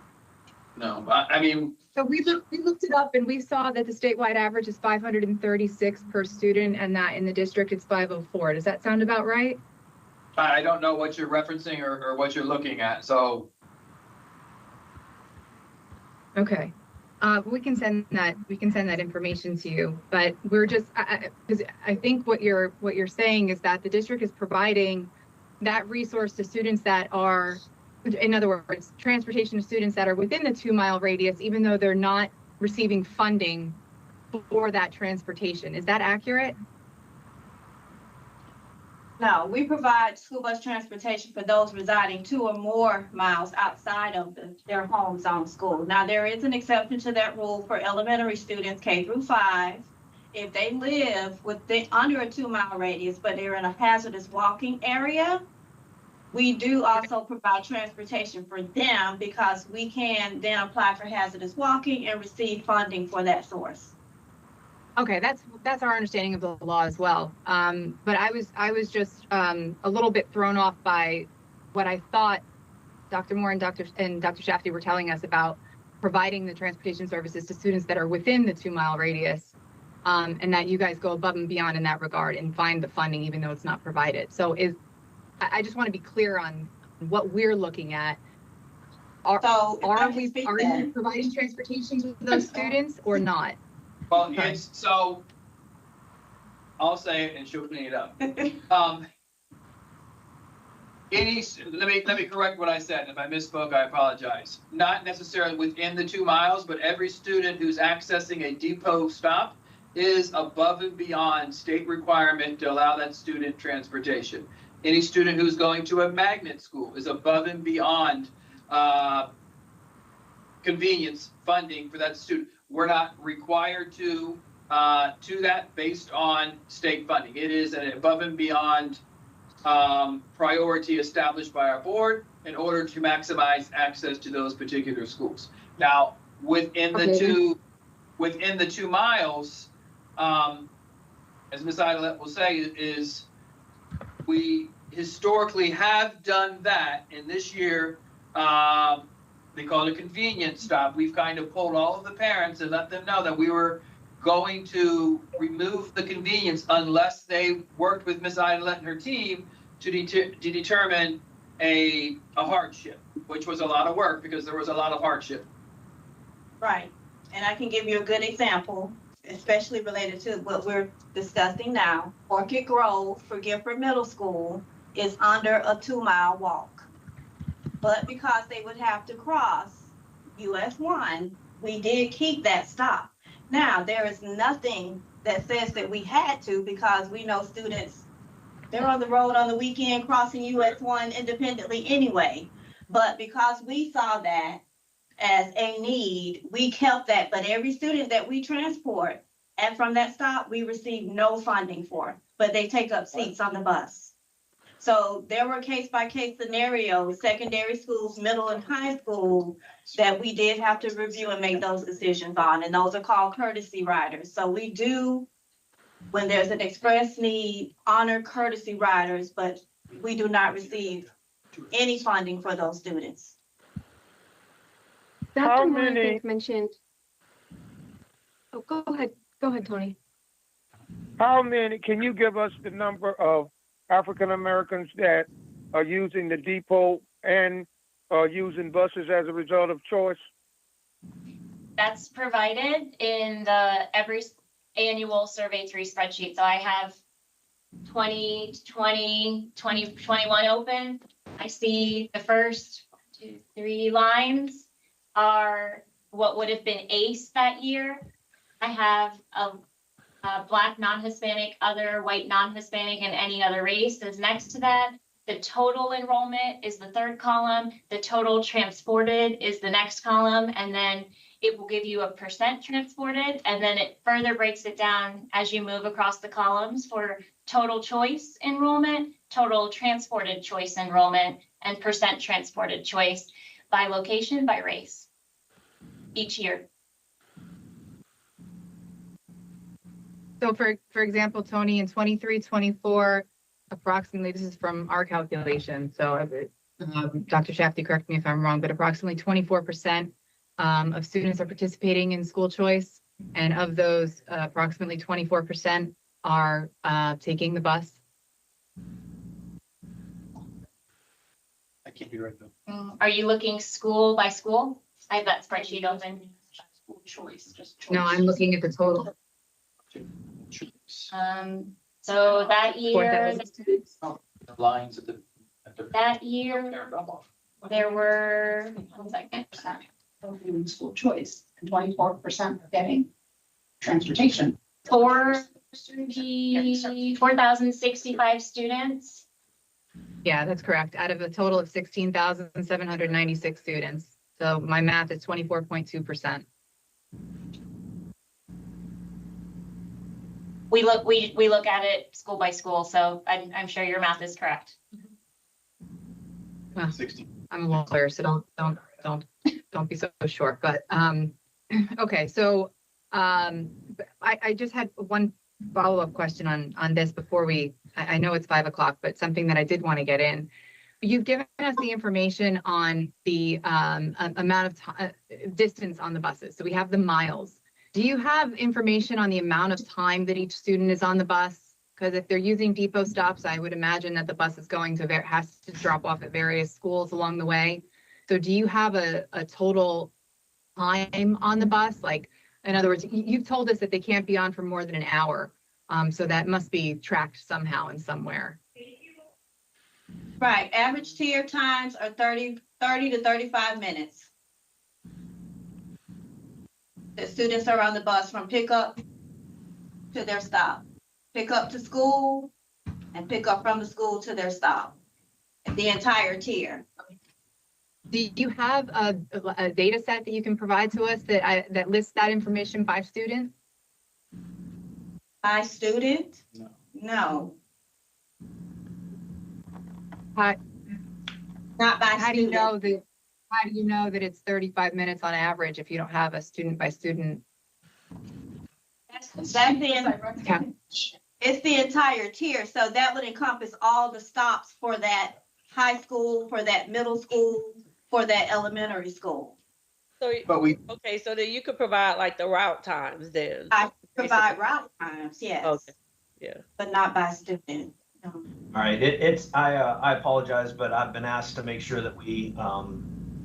No, I mean. So we looked it up and we saw that the statewide average is 536 per student and that in the district it's 504. Does that sound about right? I don't know what you're referencing or what you're looking at, so. Okay, we can send that information to you, but we're just, because I think what you're saying is that the district is providing that resource to students that are, in other words, transportation to students that are within the 2-mile radius, even though they're not receiving funding for that transportation. Is that accurate? No, we provide school bus transportation for those residing 2 or more miles outside of their home zone school. Now, there is an exception to that rule for elementary students K through 5. If they live under a 2-mile radius, but they're in a hazardous walking area, we do also provide transportation for them because we can then apply for hazardous walking and receive funding for that source. Okay, that's our understanding of the law as well. But I was just a little bit thrown off by what I thought Dr. Moore and Dr. Shafty were telling us about providing the transportation services to students that are within the 2-mile radius, and that you guys go above and beyond in that regard and find the funding even though it's not provided. So I just want to be clear on what we're looking at. Are we providing transportation to those students or not? Well, it's so. I'll say it and she'll clean it up. Let me correct what I said. If I misspoke, I apologize. Not necessarily within the 2 miles, but every student who's accessing a depot stop is above and beyond state requirement to allow that student transportation. Any student who's going to a magnet school is above and beyond convenience funding for that student. We're not required to that based on state funding. It is an above and beyond priority established by our board in order to maximize access to those particular schools. Now, within the 2 miles, as Ms. Idolette will say, is we historically have done that, and this year, they call it a convenience stop. We've kind of pulled all of the parents and let them know that we were going to remove the convenience unless they worked with Ms. Idolette and her team to determine a hardship, which was a lot of work because there was a lot of hardship. Right, and I can give you a good example, especially related to what we're discussing now. Orchid Grove for Gifford Middle School is under a 2-mile walk. But because they would have to cross US 1, we did keep that stop. Now, there is nothing that says that we had to because we know students, they're on the road on the weekend crossing US 1 independently anyway. But because we saw that as a need, we kept that. But every student that we transport and from that stop, we receive no funding for, but they take up seats on the bus. So there were case-by-case scenarios, secondary schools, middle and high school, that we did have to review and make those decisions on, and those are called courtesy riders. So we do, when there's an express need, honor courtesy riders, but we do not receive any funding for those students. How Dr. Moore, I many- think, mentioned. Oh, go ahead, Tony. How many, can you give us the number of African Americans that are using the depot and are using buses as a result of choice? That's provided in the every annual Survey 3 spreadsheet. So I have 2020, 2021 open. I see the first 1, 2, 3 lines are what would have been ACE that year. I have a Black, non-Hispanic, other, white, non-Hispanic, and any other race is next to that. The total enrollment is the third column. The total transported is the next column. And then it will give you a percent transported. And then it further breaks it down as you move across the columns for total choice enrollment, total transported choice enrollment, and percent transported choice by location, by race each year. So for example, Tony, in 23, 24, approximately, this is from our calculation, so Dr. Shafty, correct me if I'm wrong, but approximately 24% of students are participating in school choice. And of those, approximately 24% are taking the bus. I can't be right though. Are you looking school by school? I have that spreadsheet open. School choice, just choice. No, I'm looking at the total. So that year, 4,000 students. The lines at the. that year, there were, 1 second. Doing school choice, and 24% are getting transportation. 4,065 students. Yeah, that's correct. Out of a total of 16,796 students. So my math is 24.2%. We look at it school by school, so I'm sure your math is correct. Well, 60. I'm a lawyer, so don't be so sure. But okay, so I just had one follow-up question on this before I know it's 5 o'clock, but something that I did want to get in. You've given us the information on the amount of distance on the buses. So we have the miles. Do you have information on the amount of time that each student is on the bus? Because if they're using depot stops, I would imagine that the bus is has to drop off at various schools along the way. So do you have a total time on the bus? Like, in other words, you've told us that they can't be on for more than an hour. So that must be tracked somehow and somewhere. Right, average tier times are 30 to 35 minutes. The students are on the bus from pickup to their stop, pick up to school, and pick up from the school to their stop, the entire tier. Do you have a data set that you can provide to us that lists that information by student? By student? No. No. How, Not by how do you student. know that it's 35 minutes on average if you don't have a student by student? That's it's the entire tier, so that would encompass all the stops for that high school, for that middle school, for that elementary school. So, But we, okay, so then you could provide like the route times then. I provide route times, yes, Okay, yeah. but not by student. No. All right, I apologize, but I've been asked to make sure that we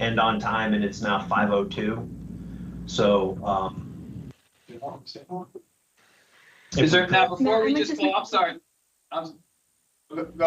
end on time, and it's now 5:02. So is there now, before No, we I'm just, just- well, I'm sorry. Go ahead, go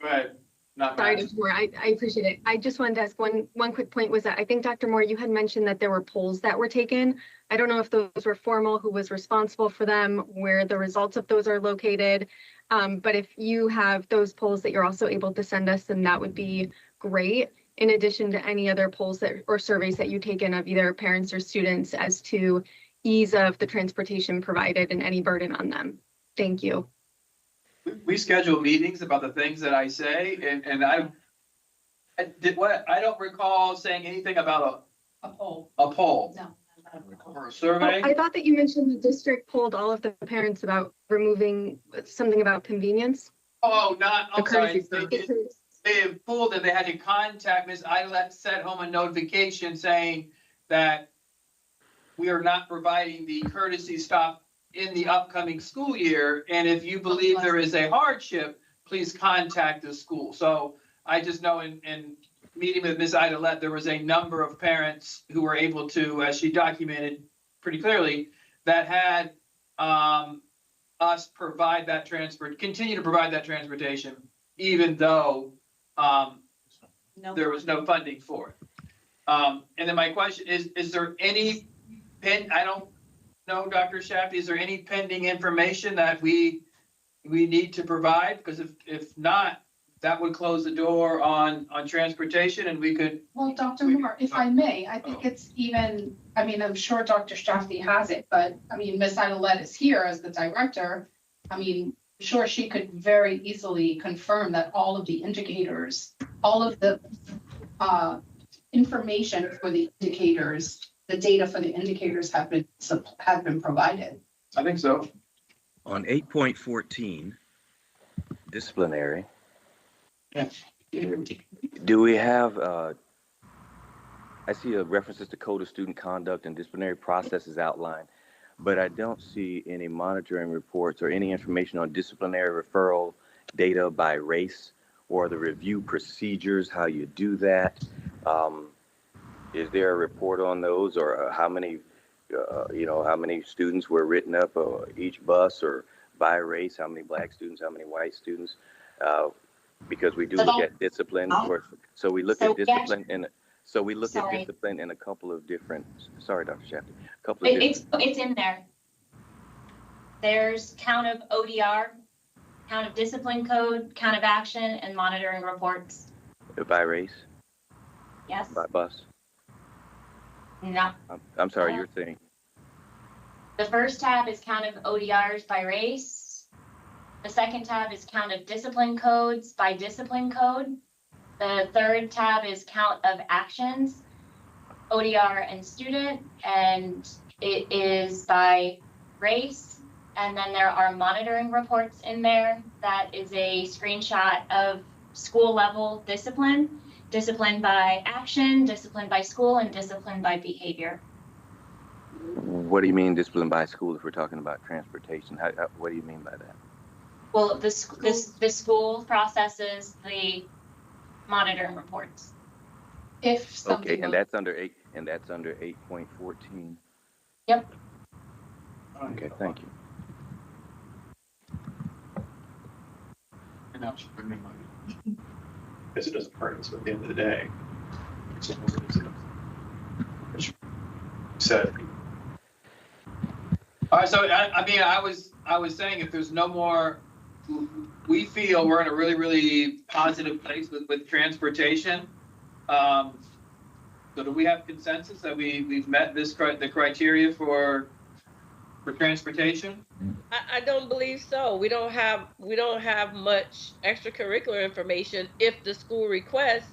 ahead. Not Sorry, Matt. Dr. Moore, I appreciate it. I just wanted to ask one quick point was that I think, Dr. Moore, you had mentioned that there were polls that were taken. I don't know if those were formal, who was responsible for them, where the results of those are located. But if you have those polls that you're also able to send us, then that would be great. In addition to any other polls or surveys that you've taken of either parents or students as to, ease of the transportation provided and any burden on them. Thank you. We schedule meetings about the things that I say, and I don't recall saying anything about A poll. a poll No. or a survey. I thought that you mentioned the district polled all of the parents about removing something about convenience. Oh, not, The I'm sorry. courtesy vote. They pulled it, they had to contact Ms. Idlet, sent home a notification saying that we are not providing the courtesy stop in the upcoming school year. And if you believe there is a hardship, please contact the school. So I just know in meeting with Ms. Idlet, there was a number of parents who were able to, as she documented pretty clearly, that had us provide that continue to provide that transportation, even though there was no funding for it. And then my question is there any I don't know, Dr. Shafty, is there any pending information that we need to provide? Because if not, that would close the door on transportation, and we could. Well, Dr. Moore, if I may, I think it's even, I mean, I'm sure Dr. Shafty has it, but I mean, Ms. Idlet is here as the director. I mean, I'm sure she could very easily confirm that all of the indicators, all of the information for the indicators, the data for the indicators have been provided. I think so. On 8.14, disciplinary. Yeah. Do we have, I see references to code of student conduct and disciplinary processes outlined, but I don't see any monitoring reports or any information on disciplinary referral data by race or the review procedures, how you do that. Is there a report on those, or how many, how many students were written up each bus, or by race, how many black students, how many white students? Because we do look at discipline, so we look at discipline discipline in a couple of different. Sorry, Dr. Shafty. It's in there. There's count of ODR, count of discipline code, count of action, and monitoring reports. By race? Yes. By bus? No. I'm sorry, you're saying. The first tab is count of ODRs by race. The second tab is count of discipline codes by discipline code. The third tab is count of actions, ODR and student, and it is by race. And then there are monitoring reports in there. That is a screenshot of school level discipline, discipline by action, discipline by school, and discipline by behavior. What do you mean discipline by school if we're talking about transportation? What do you mean by that? Well, the school processes the monitoring reports. Okay, and that's under 8.14. Yep. Okay, thank you. And now she's bringing money. Because it doesn't hurt us at the end of the day. So, all right. So I mean, I was saying if there's no more, we feel we're in a really, really positive place with transportation. So do we have consensus that we've met the criteria for transportation? I don't believe so. We don't have much extracurricular information if the school requests.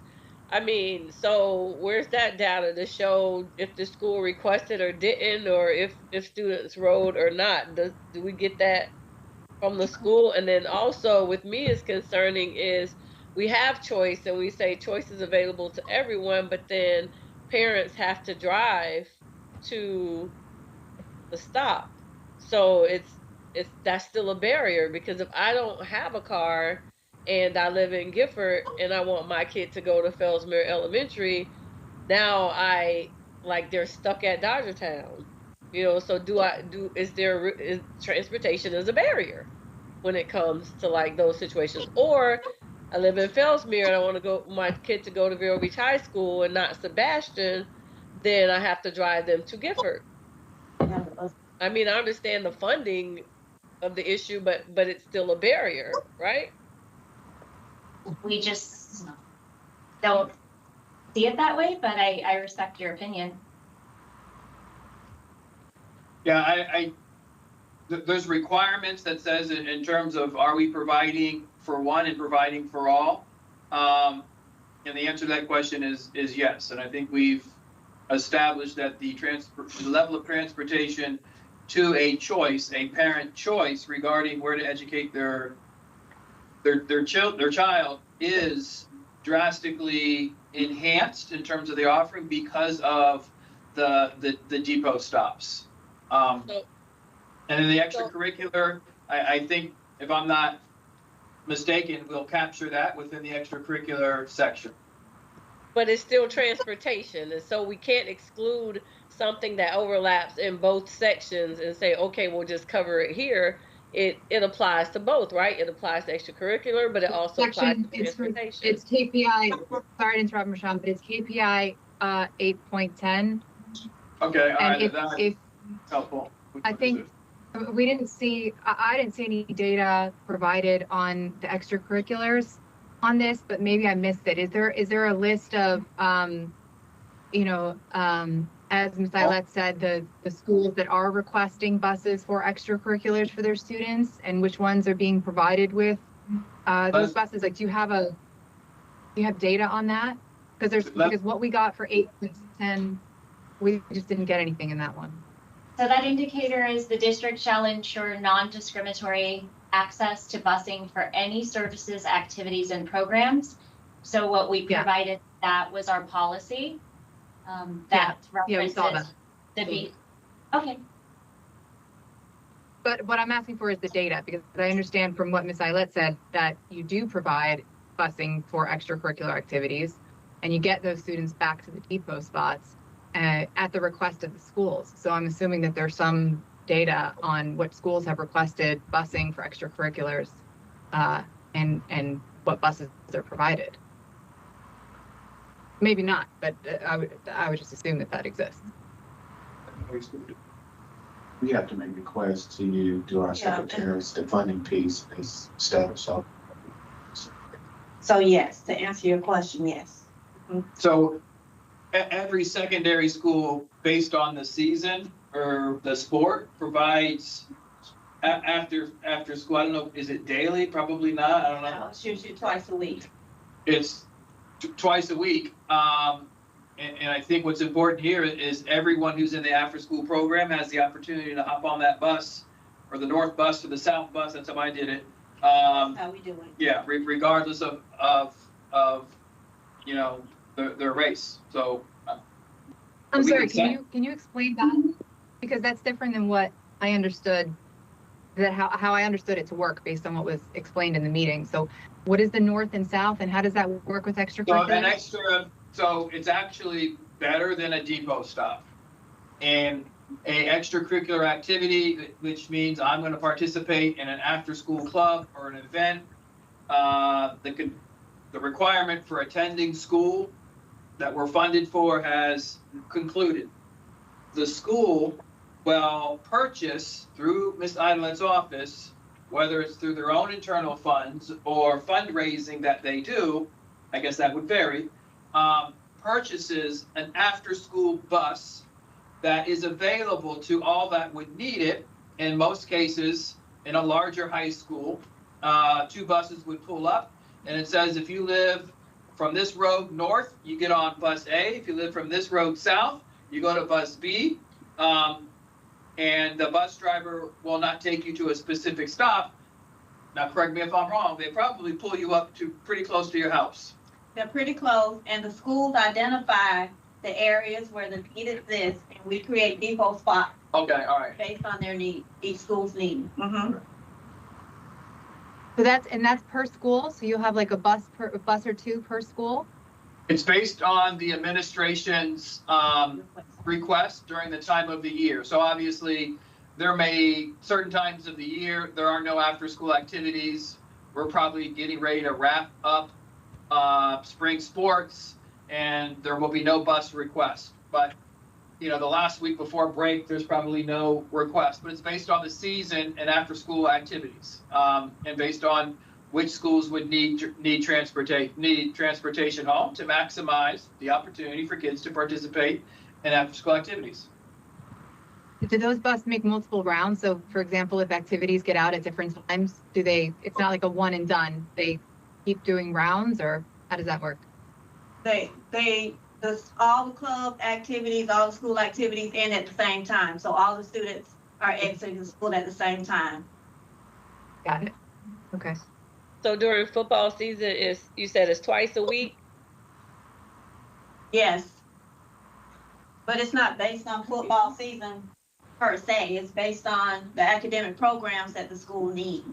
I mean, so where's that data to show if the school requested or didn't, or if students rode or not? Do we get that from the school? And then also with me is concerning is we have choice and we say choice is available to everyone, but then parents have to drive to the stop. So that's still a barrier, because if I don't have a car and I live in Gifford and I want my kid to go to Fellsmere Elementary, now they're stuck at Dodgertown, so is transportation is a barrier when it comes to like those situations? Or I live in Fellsmere and I want to my kid to go to Vero Beach High School and not Sebastian, then I have to drive them to Gifford. I mean, I understand the funding of the issue, but it's still a barrier, right? We just don't see it that way, but I respect your opinion. Yeah, there's requirements that says in terms of, are we providing for one and providing for all? And the answer to that question is yes. And I think we've established that the level of transportation to a choice, a parent choice regarding where to educate their child is drastically enhanced in terms of the offering because of the depot stops. And in the extracurricular, I think, if I'm not mistaken, we'll capture that within the extracurricular section. But it's still transportation, and so we can't exclude something that overlaps in both sections and say, okay, we'll just cover it here. It applies to both, right? It applies to extracurricular, but it also applies to transportation. It's KPI, sorry to interrupt, Michelle, but it's KPI 8.10. Okay, all And right, if helpful. I think we didn't see, I didn't see any data provided on the extracurriculars on this, but maybe I missed it. Is there a list of, as Ms. Eilert said, the schools that are requesting buses for extracurriculars for their students, and which ones are being provided with those buses? Like, do you have data on that? Because what we got for 8.10, we just didn't get anything in that one. So that indicator is the district shall ensure non-discriminatory access to busing for any services, activities, and programs. So what we provided, that was our policy. That references the B. Okay. But what I'm asking for is the data, because I understand from what Ms. Eilert said that you do provide busing for extracurricular activities, and you get those students back to the depot spots at the request of the schools. So I'm assuming that there's some data on what schools have requested busing for extracurriculars and what buses are provided. Maybe not, but I would just assume that exists. We have to make requests to you, to our secretaries, the funding piece is established. So yes, to answer your question, yes. So every secondary school, based on the season or the sport, provides after school. I don't know, is it daily? Probably not. I don't know. No, it's usually twice a week. It's twice a week. And I think what's important here is everyone who's in the after-school program has the opportunity to hop on that bus, or the north bus or the south bus. That's how I did it. How we do it? Yeah, regardless of their race. So I'm sorry, can you explain that? Because that's different than what I understood, how I understood it to work based on what was explained in the meeting. So what is the north and south, and how does that work with extracurriculars? So it's actually better than a depot stop. And a extracurricular activity, which means I'm going to participate in an after-school club or an event. The requirement for attending school that we're funded for has concluded. The school will purchase through Ms. Eidelet's office, whether it's through their own internal funds or fundraising that they do, I guess that would vary, purchases an after-school bus that is available to all that would need it. In most cases, in a larger high school, 2 buses would pull up, and it says if you live from this road north, you get on bus A. If you live from this road south, you go to bus B. And the bus driver will not take you to a specific stop. Now, correct me if I'm wrong, they probably pull you up to pretty close to your house. They're pretty close, and the schools identify the areas where the need exists, and we create depot spots. Okay, all right. Based on their need, each school's need. So that's per school. So you'll have like a bus or 2 per school. It's based on the administration's request during the time of the year. So obviously, certain times of the year, there are no after-school activities. We're probably getting ready to wrap up spring sports, and there will be no bus requests. But, the last week before break, there's probably no request. But it's based on the season and after-school activities, and based on which schools would need transportation home to maximize the opportunity for kids to participate in after-school activities. Do those buses make multiple rounds? So for example, if activities get out at different times, it's not like a one and done, they keep doing rounds, or how does that work? All the club activities, all the school activities end at the same time. So all the students are exiting the school at the same time. Got it. Okay. So during football season, you said it's twice a week? Yes. But it's not based on football season per se. It's based on the academic programs that the school need.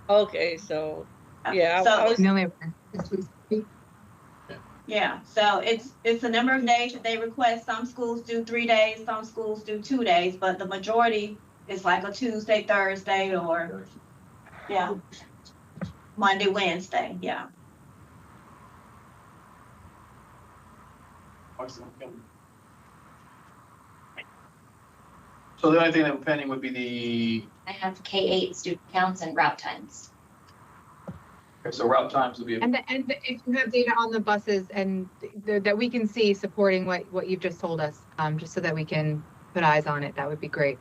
Okay, so yeah, So I was, yeah, so it's a number of days that they request. Some schools do 3 days, some schools do 2 days, but the majority is like a Tuesday, Thursday, or yeah, Monday, Wednesday, yeah. So the only thing that we're pending would be the, I have K-8 student counts and route times. okay, so route times will be. And if you have data on the buses and that we can see supporting what you've just told us, just so that we can put eyes on it, that would be great.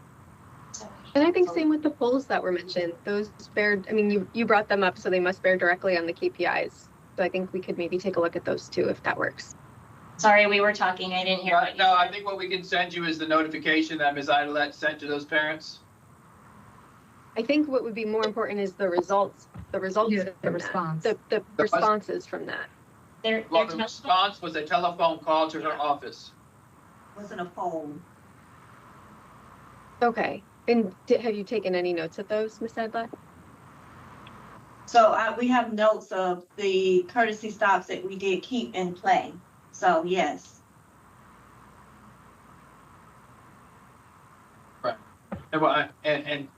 And I think same with the polls that were mentioned. Those bear, I mean, you brought them up, so they must bear directly on the KPIs. So I think we could maybe take a look at those too, if that works. Sorry, we were talking. I didn't hear what you No, I said. think what we can send you is the notification that Ms. Idelette sent to those parents. I think what would be more important is the results. The results. Yeah, the from response. that. The responses from that. Well, the response was a telephone call to her office. Wasn't a poll. Okay. And have you taken any notes of those, Ms. Edla? So we have notes of the courtesy stops that we did keep in play. So yes. Right. And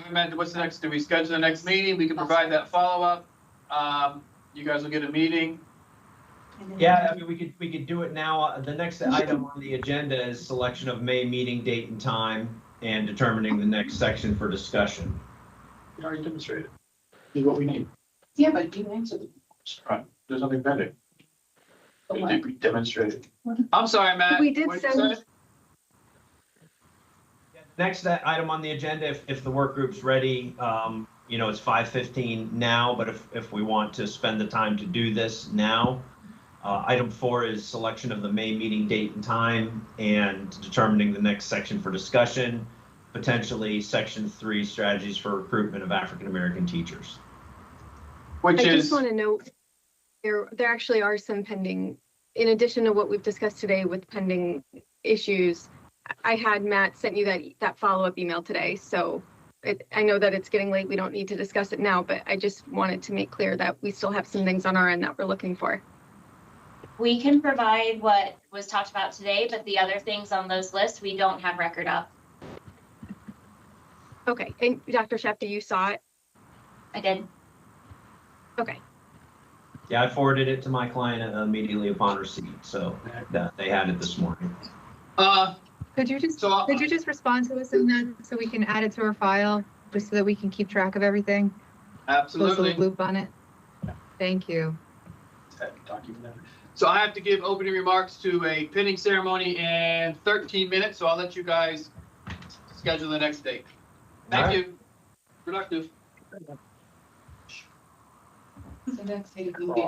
Amanda, what's the next? Do we schedule the next meeting? We can provide that follow-up. You guys will get a meeting. Yeah, I mean, we could do it now. The next item on the agenda is selection of May meeting date and time and determining the next section for discussion. We already demonstrated. Is what we need. Yeah, but you answered. Right, there's nothing pending. We demonstrated. I'm sorry, Matt. We did What'd you send- say? Next item on the agenda, if the work group's ready, you know, it's 5:15 now, but if we want to spend the time to do this now, item 4 is selection of the May meeting date and time and determining the next section for discussion, potentially section 3, strategies for recruitment of African-American teachers. I just want to note there actually are some pending, in addition to what we've discussed today with pending issues. I had Matt sent you that follow-up email today, so I know that it's getting late. We don't need to discuss it now, but I just wanted to make clear that we still have some things on our end that we're looking for. We can provide what was talked about today, but the other things on those lists, we don't have record of. Okay, and Dr. Shefty, you saw it? I did. Okay. Yeah, I forwarded it to my client immediately upon receipt, so they had it this morning. Could you just respond to us in that so we can add it to our file, just so that we can keep track of everything? Absolutely. Close the loop on it. Thank you. So I have to give opening remarks to a pinning ceremony in 13 minutes, so I'll let you guys schedule the next date. Thank you. Productive.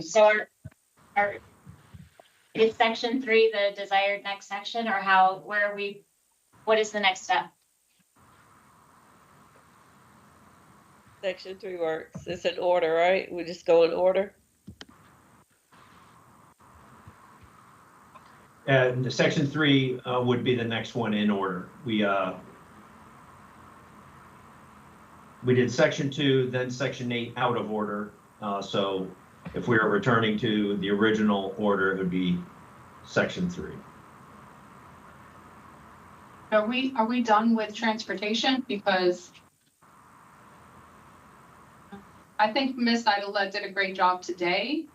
So is section 3 the desired next section, or what is the next step? Section 3 works. It's in order, right? We just go in order. And section 3 would be the next one in order. We did section 2, then section 8 out of order. So if we are returning to the original order, it would be section 3. Are we done with transportation? Because I think Ms. Idelette did a great job today.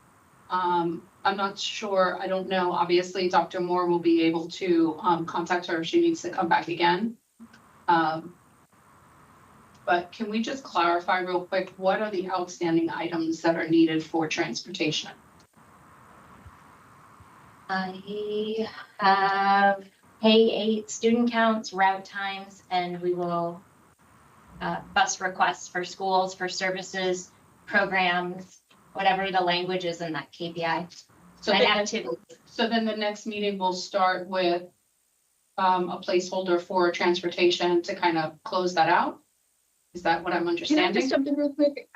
I'm not sure, I don't know. Obviously, Dr. Moore will be able to contact her if she needs to come back again. But can we just clarify real quick, what are the outstanding items that are needed for transportation? I have K-8 student counts, route times, and we will bus requests for schools, for services, programs, whatever the language is in that KPI. So And then, activities. so then the next meeting will start with a placeholder for transportation to kind of close that out? Is that what I'm Can I understanding? just jump in real quick?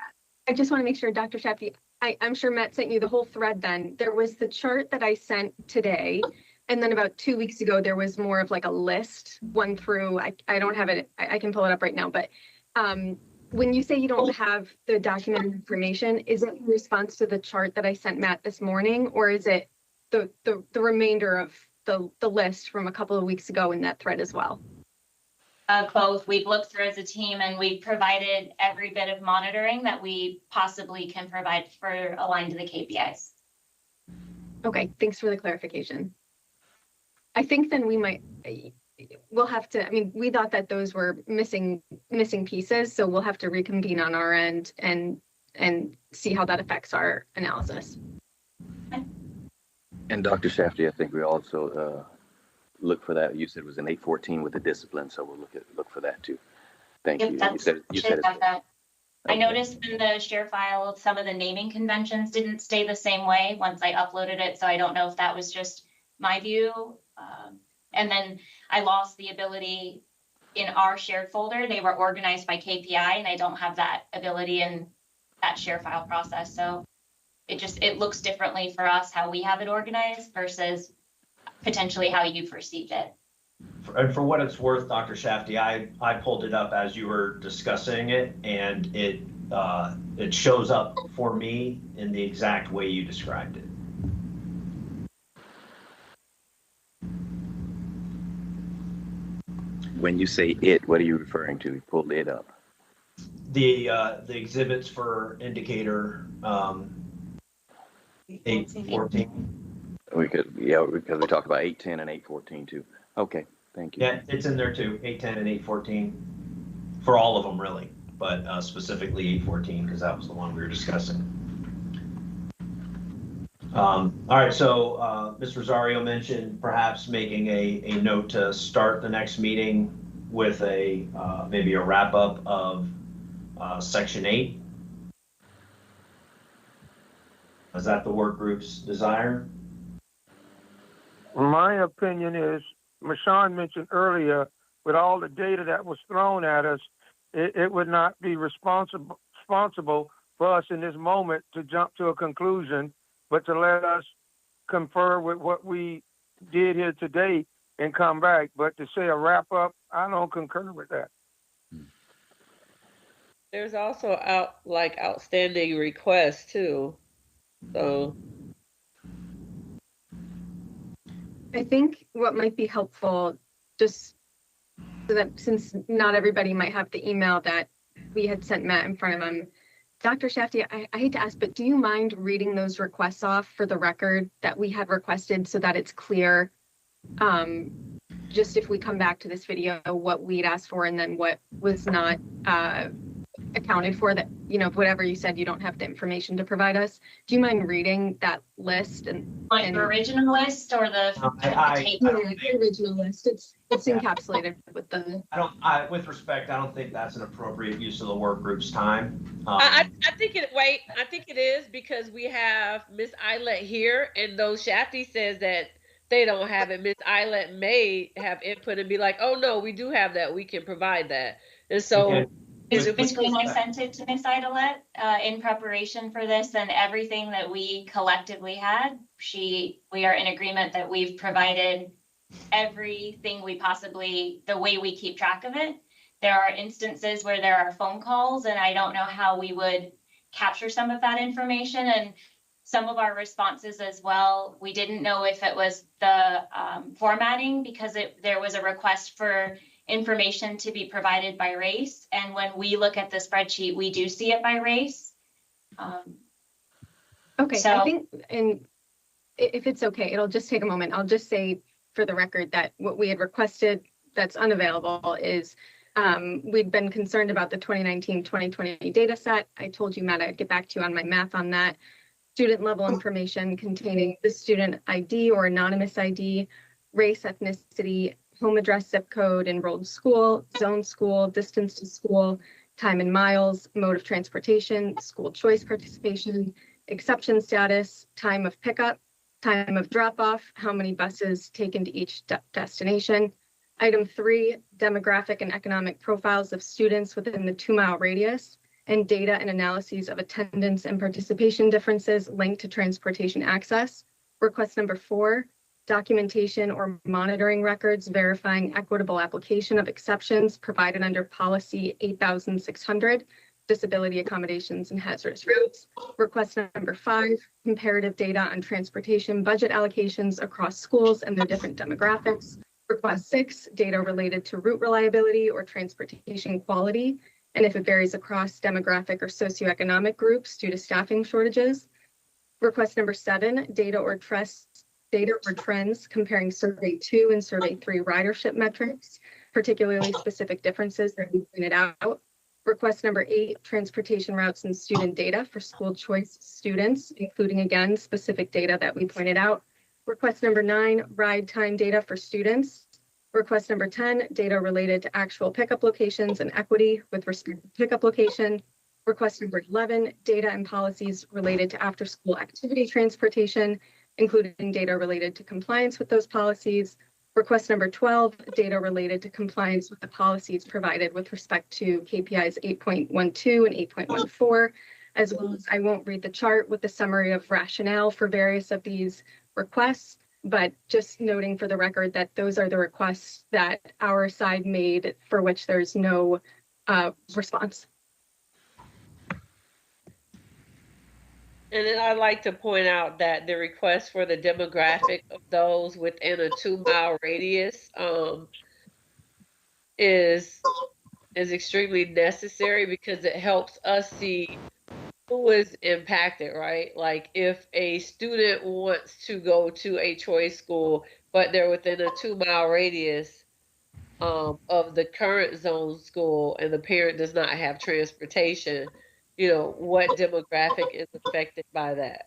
I just want to make sure, Dr. Shafty, I'm sure Matt sent you the whole thread then. There was the chart that I sent today. And then about 2 weeks ago, there was more of like a list, one through, I don't have it, I can pull it up right now, but when you say you don't have the documented information, is it in response to the chart that I sent Matt this morning? Or is it the remainder of the list from a couple of weeks ago in that thread as well? Both. We've looked through as a team and we've provided every bit of monitoring that we possibly can provide for aligned to the KPIs. Okay, thanks for the clarification. I think then we'll have to, I mean, we thought that those were missing pieces, so we'll have to reconvene on our end and see how that affects our analysis. And Dr. Shafty, I think we also look for that. You said it was an 814 with the discipline, so we'll look for that too. Thank you. You said That. I Okay. noticed in the share file, some of the naming conventions didn't stay the same way once I uploaded it, so I don't know if that was just my view. And then I lost the ability in our shared folder. They were organized by KPI, and I don't have that ability in that share file process. So it looks differently for us how we have it organized versus potentially how you perceived it. And for what it's worth, Dr. Shafty, I pulled it up as you were discussing it, and it shows up for me in the exact way you described it. When you say it, what are you referring to? You pulled it up. The exhibits for indicator 814. Because we talked about 810 and 814 too. Okay, thank you. Yeah, it's in there too, 810 and 814 for all of them really, but specifically 814 because that was the one we were discussing. All right, so Ms. Rosario mentioned perhaps making a note to start the next meeting with maybe a wrap up of Section 8. Is that the work group's desire? My opinion is, Mashawn mentioned earlier, with all the data that was thrown at us, it would not be responsible for us in this moment to jump to a conclusion, but to let us confer with what we did here today and come back. But to say a wrap up, I don't concur with that. There's also outstanding requests too. So I think what might be helpful, just so that since not everybody might have the email that we had sent Matt in front of him, Dr. Shafty, I hate to ask, but do you mind reading those requests off for the record that we had requested so that it's clear? Just if we come back to this video, what we'd asked for and then what was not accounted for, that, you know, whatever you said, you don't have the information to provide us. Do you mind reading that list? Like the original list or the the original list? It's encapsulated with the. With respect, I don't think that's an appropriate use of the work group's time. I think it is because we have Miss Eyelet here, and though Shafty says that they don't have it, Miss Eyelet may have input and be like, oh no, we do have that, we can provide that. And so Okay. When I sent it to Miss Eyelet in preparation for this, and everything that we collectively had, we are in agreement that we've provided everything we possibly, the way we keep track of it. There are instances where there are phone calls, and I don't know how we would capture some of that information. And some of our responses as well, we didn't know if it was the formatting, because there was a request for information to be provided by race. And when we look at the spreadsheet, we do see it by race. Okay, so, I think, and if it's okay, it'll just take a moment. I'll just say for the record that what we had requested that's unavailable is we'd been concerned about the 2019-2020 data set. I told you, Matt, I'd get back to you on my math on that. student level information containing the student ID or anonymous ID, race, ethnicity, home address, zip code, enrolled school, zone school, distance to school, time in miles, mode of transportation, school choice participation, exception status, time of pickup, time of drop off, how many buses taken to each destination. Item 3, demographic and economic profiles of students within the 2-mile radius, and data and analyses of attendance and participation differences linked to transportation access. Request number 4, documentation or monitoring records verifying equitable application of exceptions provided under policy 8600, disability accommodations and hazardous routes. Request number 5, comparative data on transportation budget allocations across schools and their different demographics. Request 6, data related to route reliability or transportation quality, and if it varies across demographic or socioeconomic groups due to staffing shortages. Request number 7, data or trends comparing Survey 2 and Survey 3 ridership metrics, particularly specific differences that we pointed out. Request number 8, transportation routes and student data for school choice students, including again, specific data that we pointed out. Request number 9, ride time data for students. Request number 10, data related to actual pickup locations and equity with respect to pickup location. Request number 11, data and policies related to after-school activity transportation, including data related to compliance with those policies. Request number 12, data related to compliance with the policies provided with respect to KPIs 8.12 and 8.14, as well as I won't read the chart with the summary of rationale for various of these requests, but just noting for the record that those are the requests that our side made for which there's no response. And then I'd like to point out that the request for the demographic of those within a 2-mile radius is extremely necessary because it helps us see who is impacted, right? Like if a student wants to go to a choice school, but they're within a 2-mile radius of the current zone school and the parent does not have transportation, you know, what demographic is affected by that?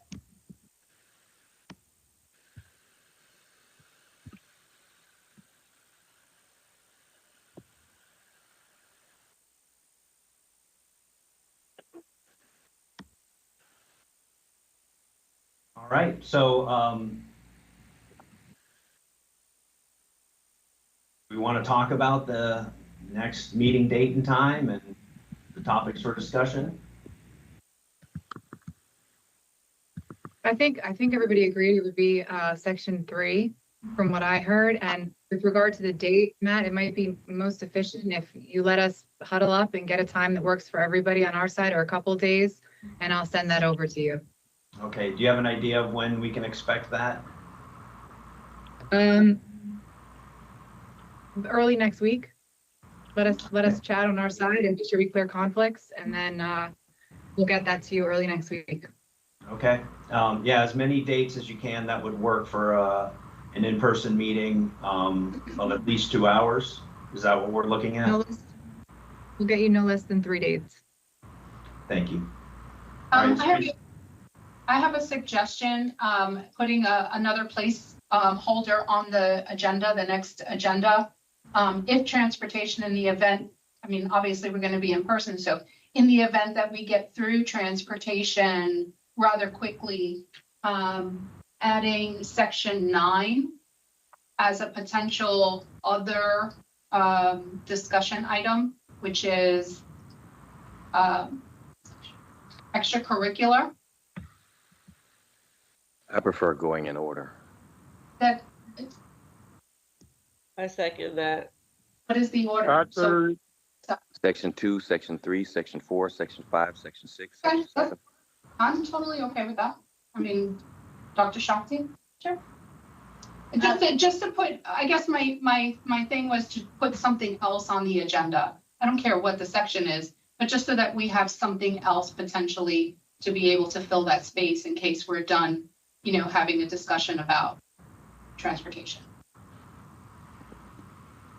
All right, so we want to talk about the next meeting date and time and the topics for discussion. I think everybody agreed it would be section 3 from what I heard. And with regard to the date, Matt, it might be most efficient if you let us huddle up and get a time that works for everybody on our side, or a couple of days, and I'll send that over to you. Okay, do you have an idea of when we can expect that? Early next week. Let us chat on our side and make sure we clear conflicts, and then we'll get that to you early next week. Okay, yeah, as many dates as you can that would work for an in-person meeting of at least 2 hours. Is that what we're looking at? We'll get you no less than 3 dates. Thank you. I have a suggestion, putting another placeholder on the agenda, the next agenda. If transportation in the event, I mean, obviously we're going to be in person. So in the event that we get through transportation rather quickly, adding section 9 as a potential other discussion item, which is extracurricular. I prefer going in order. That, I second that. what is the order? So, Section 2, Section 3, Section 4, Section 5, Section 6, Section 7. I'm totally okay with that. I mean, Dr. Shakti, sure. Just to put, I guess my thing was to put something else on the agenda. I don't care what the section is, but just so that we have something else potentially to be able to fill that space in case we're done, you know, having a discussion about transportation.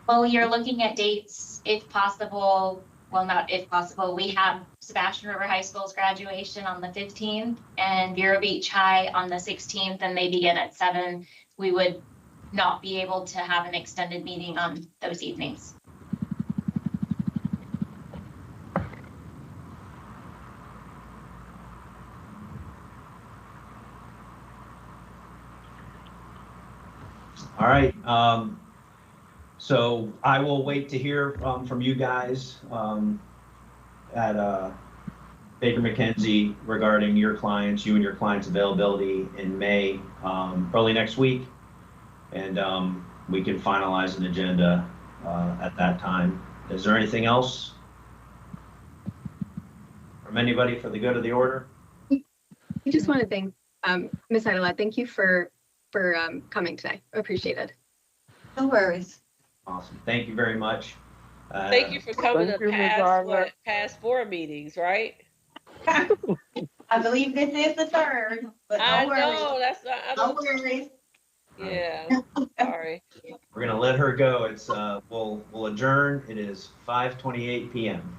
Well, you're looking at dates, if possible, well, not if possible, we have Sebastian River High School's graduation on the 15th and Vero Beach High on the 16th, and they begin at 7. We would not be able to have an extended meeting on those evenings. All right. So I will wait to hear from you guys at Baker McKenzie regarding your clients, you and your clients' availability in May, early next week. And we can finalize an agenda at that time. Is there anything else from anybody for the good of the order? I just want to thank Ms. Idolette. Thank you for coming today. Appreciate it. No worries. Awesome. Thank you very much. Thank you for coming Thank to you, Ms. Idolette. past 4 meetings, right? I believe this is the third, but I don't worry. know, that's not, I Don't don't, worry. yeah, sorry. We're gonna let her go. It's we'll adjourn. It is 5:28 p.m.